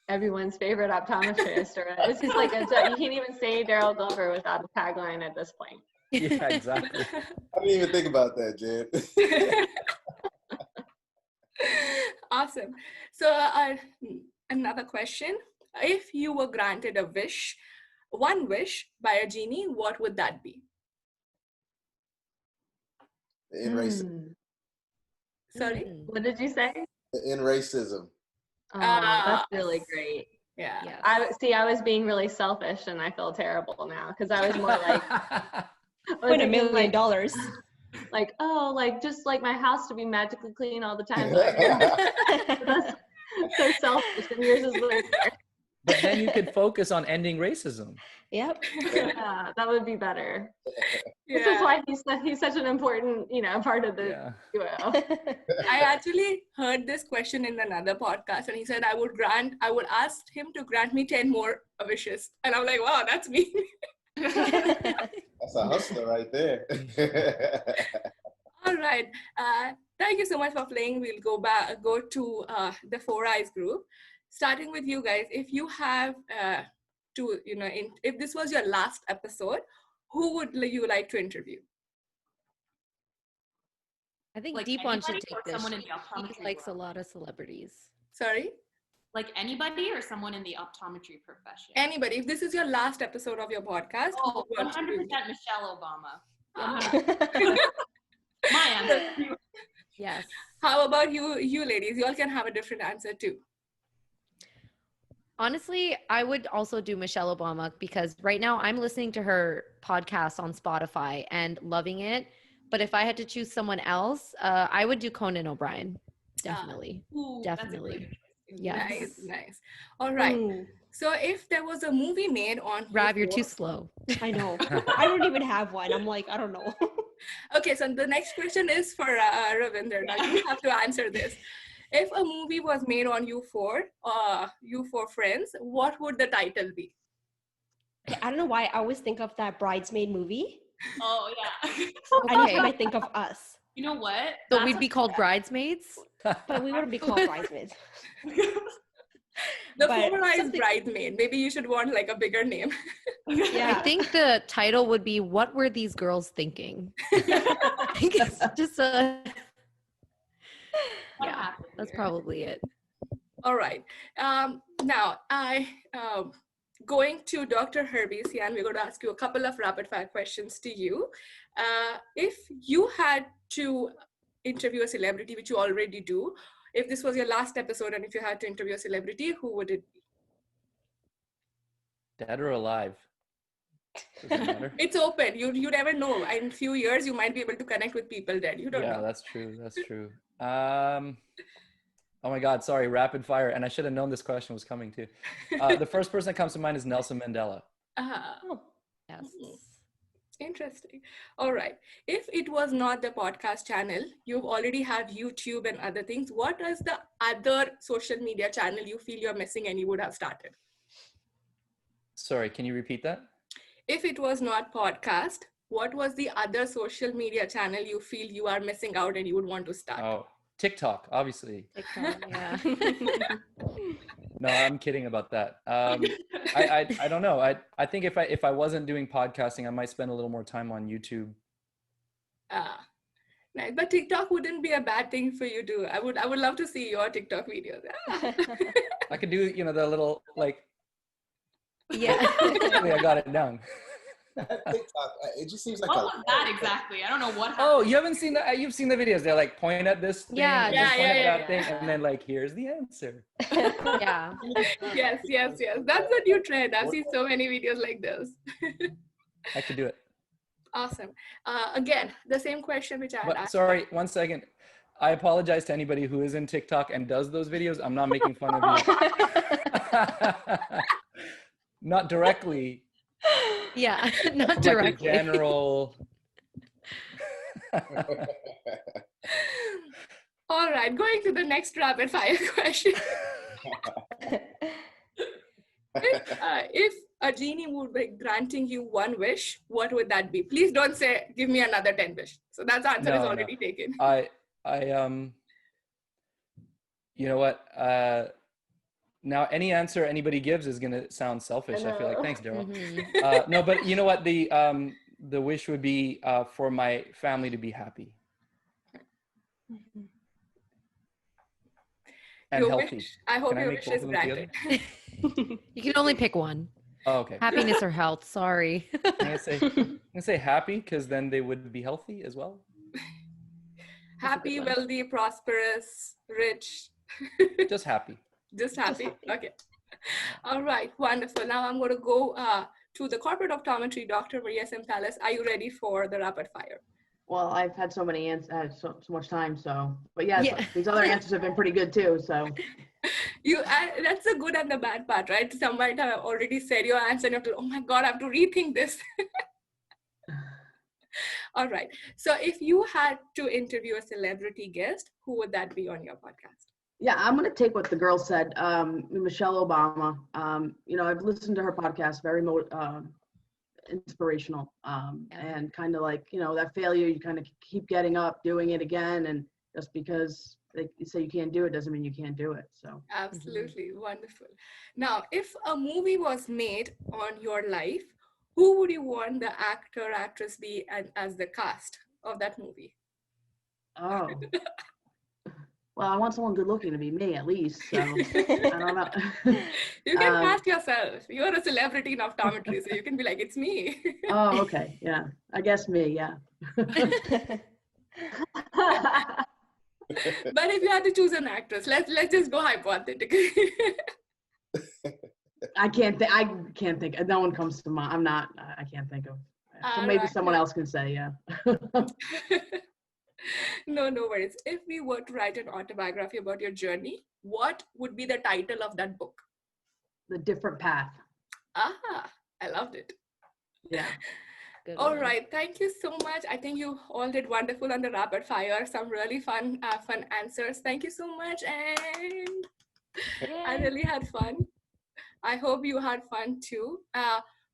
everyone's favorite optometrist, or it's just like, you can't even say Darryl Glover without a tagline at this point. Yeah, exactly. I didn't even think about that, Jen. Awesome. So another question. If you were granted a wish, one wish by a genie, what would that be? In racism. Sorry? What did you say? In racism. Oh, that's really great. Yeah. Yeah. I was being really selfish, and I feel terrible now because I was more like, Win $1 million. Like, oh, like just like my house to be magically clean all the time. That's so selfish, and yours is like. But then you could focus on ending racism. Yep. Yeah, that would be better. Yeah. This is why he's such an important, part of the duo. I actually heard this question in another podcast, and he said I would ask him to grant me 10 more wishes. And I'm like, wow, that's me. That's a hustler right there. All right. Thank you so much for playing. We'll go to the FourEyes group. Starting with you guys, if you have if this was your last episode, who would you like to interview? I think Like Deepon should anybody take or this. someone in the He optometry likes a world? lot of celebrities. Sorry? Like anybody or someone in the optometry profession? Anybody. If this is your last episode of your podcast, who Oh, would you want to 100% interview? Michelle Obama. Ah. My answer. Yes. How about you ladies? You all can have a different answer too. Honestly, I would also do Michelle Obama because right now I'm listening to her podcast on Spotify and loving it. But if I had to choose someone else, I would do Conan O'Brien. Definitely. Ooh, Definitely. Yes. Nice. All right. Ooh, So if there was a movie made on Rav, you're U4 too slow. I know. I don't even have one. I'm like, I don't know. Okay, so the next question is for Ravinder. Now you have to answer this. If a movie was made on U4 Friends, what would the title be? Okay, I don't know why I always think of that Bridesmaid movie. Oh, yeah. Anytime I think of us, You know what? So That's we'd be called bridesmaids? but we wouldn't be called bridesmaids. The But FourEyes something- Bridesmaid. Maybe you should want like a bigger name. Yeah. I think the title would be What Were These Girls Thinking? I think it's just a... What Yeah, happened that's here? probably it. All right. Now, going to Dr. Harbir, Sian, we're going to ask you a couple of rapid fire questions to you. If you had to interview a celebrity, which you already do, if this was your last episode and if you had to interview a celebrity, who would it be? Dead or alive? Does it matter? It's open. You never know. In a few years, you might be able to connect with people dead. You don't Yeah, know. that's true. That's true. Oh my God, sorry, rapid fire. And I should have known this question was coming too. The first person that comes to mind is Nelson Mandela. Oh, Yes. Interesting. All right. If it was not the podcast channel, you already have YouTube and other things. What is the other social media channel you feel you're missing and you would have started? Sorry, can you repeat that? If it was not podcast, what was the other social media channel you feel you are missing out and you would want to start? Oh, TikTok, obviously. TikTok, yeah. No, I'm kidding about that. I don't know. I think if I wasn't doing podcasting, I might spend a little more time on YouTube. Nice. But TikTok wouldn't be a bad thing for you to. I would love to see your TikTok videos. I could do, the little like. Yeah. I got it down. TikTok, it just seems like What was that exactly? I don't know what happened. Oh, you haven't seen that? You've seen the videos. They're like, point at this thing, Yeah, and then point at yeah. that thing, and then like, here's the answer. Yeah. Yes. That's a new trend. I've seen so many videos like this. I could do it. Awesome. Again, the same question which I had But asked. sorry, 1 second. I apologize to anybody who is in TikTok and does those videos. I'm not making fun of you. Not directly. Yeah, not Like a directly. general. All right, going to the next rapid fire question. If a genie would be granting you one wish, what would that be? Please don't say, give me another 10 wish. So that answer is already taken. You know what? Now any answer anybody gives is going to sound selfish. I feel like, thanks, Darryl. Mm-hmm. No, but you know what? The wish would be for my family to be happy and Your healthy. wish, I hope Can I your make wish both is of them together? granted. You can only pick one. Oh, okay. Happiness or health. Sorry. I'm gonna say happy because then they would be healthy as well. Happy, wealthy, prosperous, rich. Just happy. Just happy. Okay. All right. Wonderful. Now I'm going to go to the corporate optometry, Dr. Maria Simpalis. Are you ready for the rapid fire? Well, I've had so many answers, so much time. So, but yeah, these other answers have been pretty good too. So, that's the good and the bad part, right? Some might have already said your answer and you have to, oh my God, I have to rethink this. All right. So if you had to interview a celebrity guest, who would that be on your podcast? yeah, I'm going to take what the girl said. Michelle Obama. I've listened to her podcast, very inspirational, and kind of like, that failure, you kind of keep getting up, doing it again. And just because they say you can't do it doesn't mean you can't do it. So absolutely wonderful. Now, if a movie was made on your life, who would you want the actor, actress be as the cast of that movie? Oh, well, I want someone good looking to be me at least. So I don't know. You can cast yourself. You're a celebrity in optometry, so you can be like, it's me. Oh, okay. Yeah. I guess me. Yeah. But if you had to choose an actress, let's just go hypothetically. I can't think. No one comes to mind. I can't think of. So maybe someone else can say, yeah. No worries. If we were to write an autobiography about your journey, what would be the title of that book? The Different Path. I loved it. Yeah. Good All one. right. Thank you so much. I think you all did wonderful on the rapid fire. Some really fun answers. Thank you so much. And I really had fun. I hope you had fun too.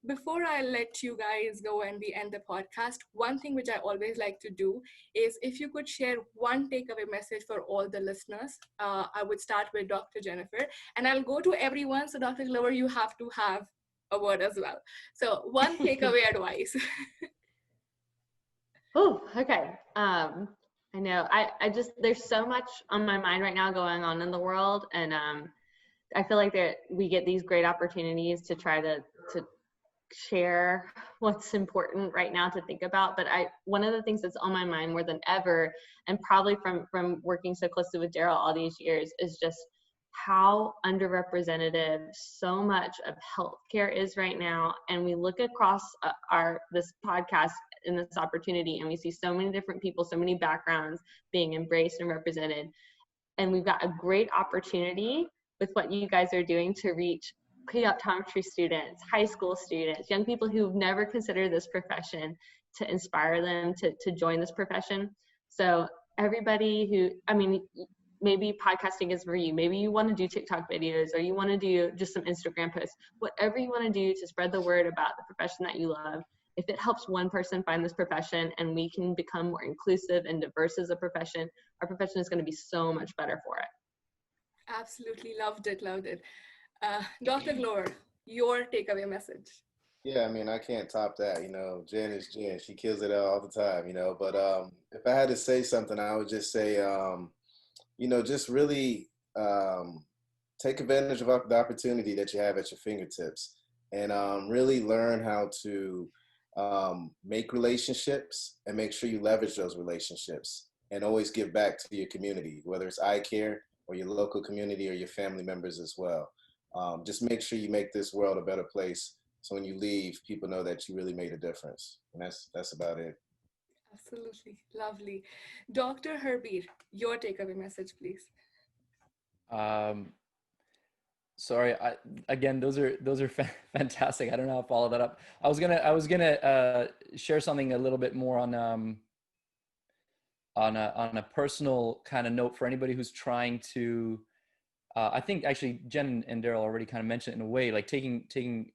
Before I let you guys go and we end the podcast, one thing which I always like to do is if you could share one takeaway message for all the listeners. I would start with Dr. Jennifer and I'll go to everyone. So Dr. Glover, you have to have a word as well. So one takeaway advice. Oh, okay. I know. I just, there's so much on my mind right now going on in the world. And I feel like that we get these great opportunities to try to share what's important right now to think about. But one of the things that's on my mind more than ever, and probably from working so closely with Darryl all these years, is just how underrepresented so much of healthcare is right now. And we look across this podcast in this opportunity and we see so many different people, so many backgrounds being embraced and represented. And we've got a great opportunity with what you guys are doing to reach pre-optometry students, high school students, young people who've never considered this profession, to inspire them to join this profession. So everybody maybe podcasting is for you. Maybe you want to do TikTok videos or you want to do just some Instagram posts, whatever you want to do to spread the word about the profession that you love. If it helps one person find this profession and we can become more inclusive and diverse as a profession, our profession is going to be so much better for it. Absolutely loved it. Dr. Glover, your takeaway message. Yeah, I mean, I can't top that. You know, Jen is Jen. She kills it all the time, you know. But if I had to say something, I would just say, you know, just really take advantage of the opportunity that you have at your fingertips and really learn how to make relationships and make sure you leverage those relationships and always give back to your community, whether it's eye care or your local community or your family members as well. Just make sure you make this world a better place. So when you leave, people know that you really made a difference. And that's about it. Absolutely. Lovely. Dr. Harbir, your takeaway message, please. Um, Sorry, again, those are fantastic. I don't know how to follow that up. I was gonna share something a little bit more on a personal kind of note for anybody who's trying to. I think actually Jen and Darryl already kind of mentioned it in a way, like taking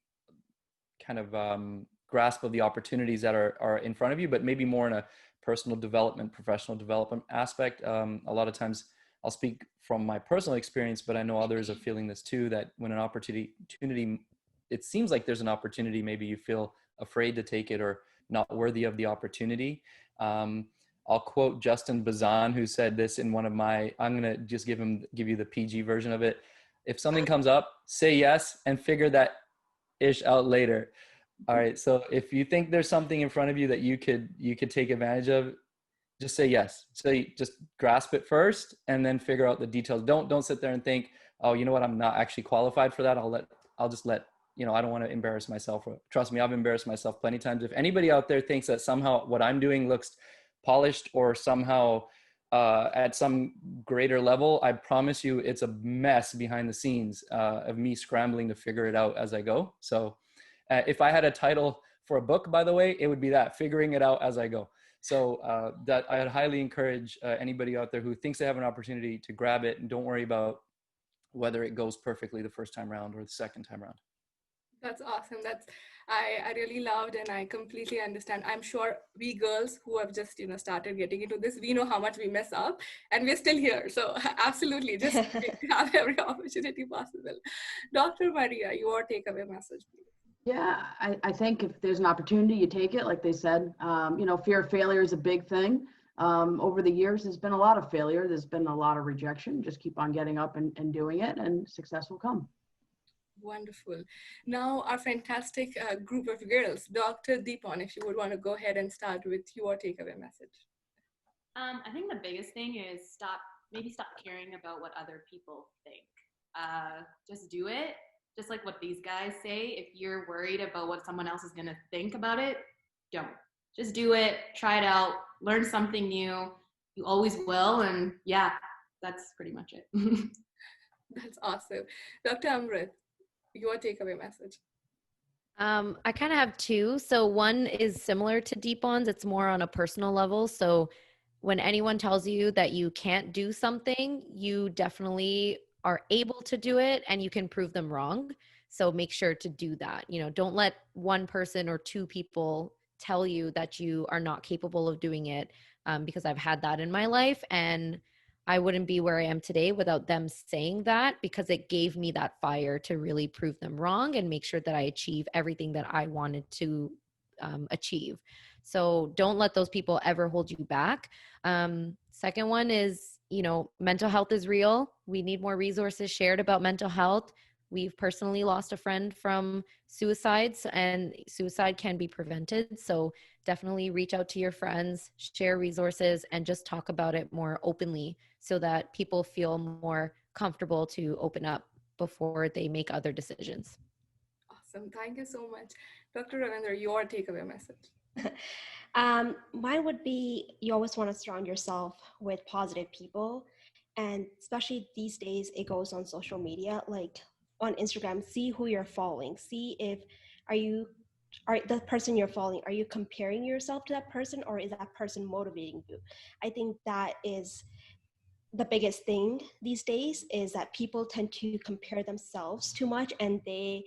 kind of grasp of the opportunities that are in front of you, but maybe more in a personal development, professional development aspect. A lot of times I'll speak from my personal experience, but I know others are feeling this too, that when an opportunity, it seems like there's an opportunity, maybe you feel afraid to take it or not worthy of the opportunity. I'll quote Justin Bazan, who said this in one of my, I'm going to just give you the PG version of it. If something comes up, say yes and figure that ish out later. All right. So if you think there's something in front of you that you could take advantage of, just say yes. So just grasp it first and then figure out the details. Don't sit there and think, oh, you know what? I'm not actually qualified for that. I'll just let, you know, I don't want to embarrass myself. Trust me, I've embarrassed myself plenty of times. If anybody out there thinks that somehow what I'm doing looks polished or somehow at some greater level, I promise you it's a mess behind the scenes of me scrambling to figure it out as I go. So if I had a title for a book, by the way, it would be that, Figuring It Out as I Go. So that I'd highly encourage anybody out there who thinks they have an opportunity to grab it, and don't worry about whether it goes perfectly the first time around or the second time around. That's awesome. I really loved, and I completely understand. I'm sure we girls who have just, you know, started getting into this, we know how much we mess up, and we're still here. So absolutely, just have every opportunity possible. Dr. Maria, your takeaway message, please. Yeah, I think if there's an opportunity, you take it. Like they said, you know, fear of failure is a big thing. Over the years, there's been a lot of failure. There's been a lot of rejection. Just keep on getting up and doing it, and success will come. Wonderful. Now, our fantastic group of girls, Dr. Deepon, if you would want to go ahead and start with your takeaway message. I think the biggest thing is stop caring about what other people think. Just do it. Just like what these guys say, if you're worried about what someone else is going to think about it, don't. Just do it, try it out, learn something new. You always will. And yeah, that's pretty much it. That's awesome. Dr. Amrit, your takeaway message. I kind of have two. So one is similar to Deepon's. It's more on a personal level. So when anyone tells you that you can't do something, you definitely are able to do it and you can prove them wrong. So make sure to do that. You know, don't let one person or two people tell you that you are not capable of doing it, because I've had that in my life, and I wouldn't be where I am today without them saying that, because it gave me that fire to really prove them wrong and make sure that I achieve everything that I wanted to achieve. So don't let those people ever hold you back. Second one is, you know, mental health is real. We need more resources shared about mental health. We've personally lost a friend from suicides, and suicide can be prevented. So definitely reach out to your friends, share resources, and just talk about it more openly so that people feel more comfortable to open up before they make other decisions. Awesome. Thank you so much. Dr. Ravinder, your takeaway message. Mine would be, you always want to surround yourself with positive people. And especially these days, it goes on social media, like on Instagram, see who you're following. See if, are the person you're following, are you comparing yourself to that person, or is that person motivating you? I think that is the biggest thing these days, is that people tend to compare themselves too much, and they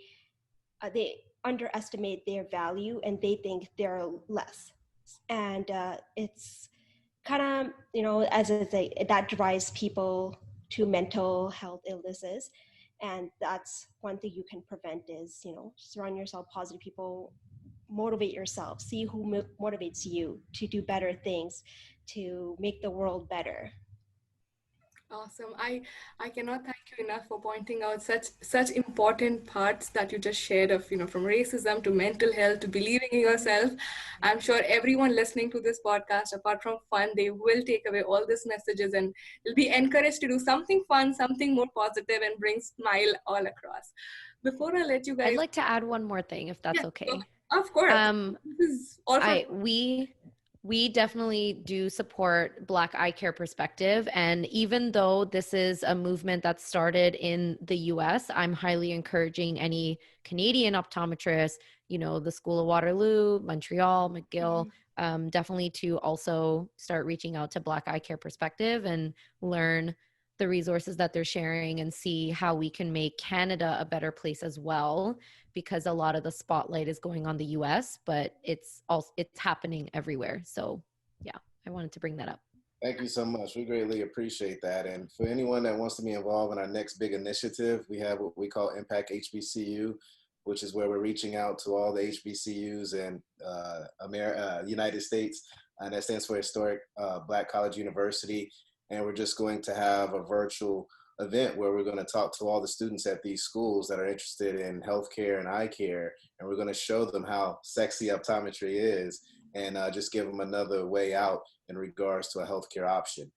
underestimate their value, and they think they're less. And it's kind of, you know, as I say, that drives people to mental health illnesses. And that's one thing you can prevent is, surround yourself positive people, motivate yourself, see who motivates you to do better things, to make the world better. Awesome. I cannot thank you enough for pointing out such important parts that you just shared of, from racism to mental health to believing in yourself. I'm sure everyone listening to this podcast, apart from fun, they will take away all these messages and will be encouraged to do something fun, something more positive, and bring smile all across. Before I let you guys, I'd like to add one more thing, if that's okay. Of course. This is all we definitely do support Black Eye Care Perspective. And even though this is a movement that started in the US, I'm highly encouraging any Canadian optometrists, the School of Waterloo, Montreal, McGill, definitely to also start reaching out to Black Eye Care Perspective and learn the resources that they're sharing and see how we can make Canada a better place as well, because a lot of the spotlight is going on the US, but it's happening everywhere. So yeah, I wanted to bring that up. Thank you so much. We greatly appreciate that. And for anyone that wants to be involved in our next big initiative, we have what we call Impact HBCU, which is where we're reaching out to all the HBCUs in United States. And that stands for Historic Black College University. And we're just going to have a virtual event where we're going to talk to all the students at these schools that are interested in healthcare and eye care. And we're going to show them how sexy optometry is and just give them another way out in regards to a healthcare option.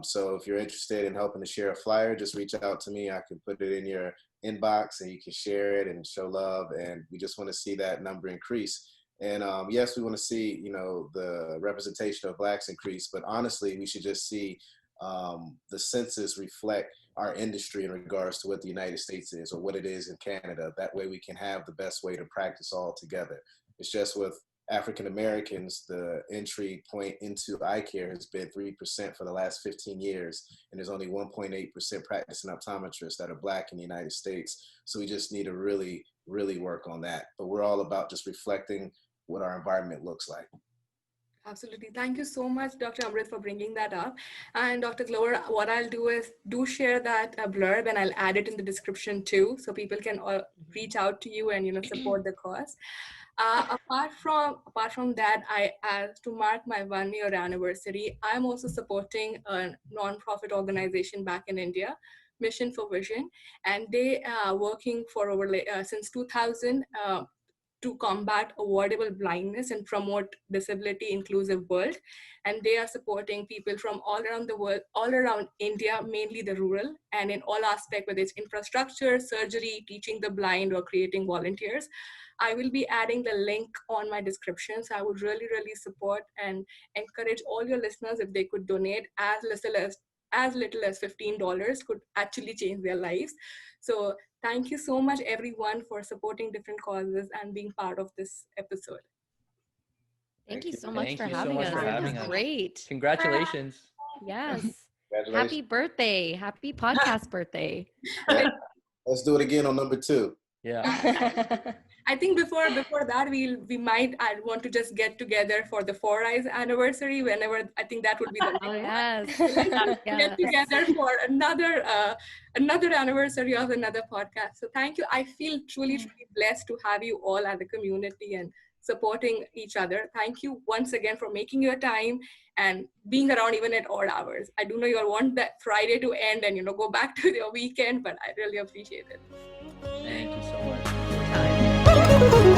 So if you're interested in helping to share a flyer, just reach out to me. I can put it in your inbox and you can share it and show love. And we just want to see that number increase. And yes, we want to see, the representation of Blacks increase, but honestly, we should just see the census reflect our industry in regards to what the United States is or what it is in Canada. That way we can have the best way to practice all together. It's just with African Americans, the entry point into eye care has been 3% for the last 15 years, and there's only 1.8% practicing optometrists that are Black in the United States. So we just need to really, really work on that. But we're all about just reflecting what our environment looks like. Absolutely. Thank you so much, Dr. Amrit, for bringing that up. And Dr. Glover, what I'll do is share that blurb and I'll add it in the description too, so people can reach out to you and support the cause. Apart from that, to mark my 1-year anniversary, I'm also supporting a non-profit organization back in India, Mission for Vision, and they are working for since 2000. To combat avoidable blindness and promote disability inclusive world. And they are supporting people from all around the world, all around India, mainly the rural, and in all aspects, whether it's infrastructure, surgery, teaching the blind, or creating volunteers. I will be adding the link on my description. So I would really, really support and encourage all your listeners, if they could donate as little as $15 could actually change their lives. So thank you so much, everyone, for supporting different causes and being part of this episode. Thank you so much for having us. Great. Congratulations. Yes. Happy birthday. Happy podcast birthday. Yeah. Let's do it again on number 2. Yeah. I think before that, I want to just get together for the FourEyes anniversary whenever. I think that would be the next get together for another anniversary of another podcast. So thank you. I feel truly blessed to have you all as a community and supporting each other. Thank you once again for making your time and being around even at odd hours. I do know you all want that Friday to end and go back to your weekend, but I really appreciate it. Thank you so much for your time.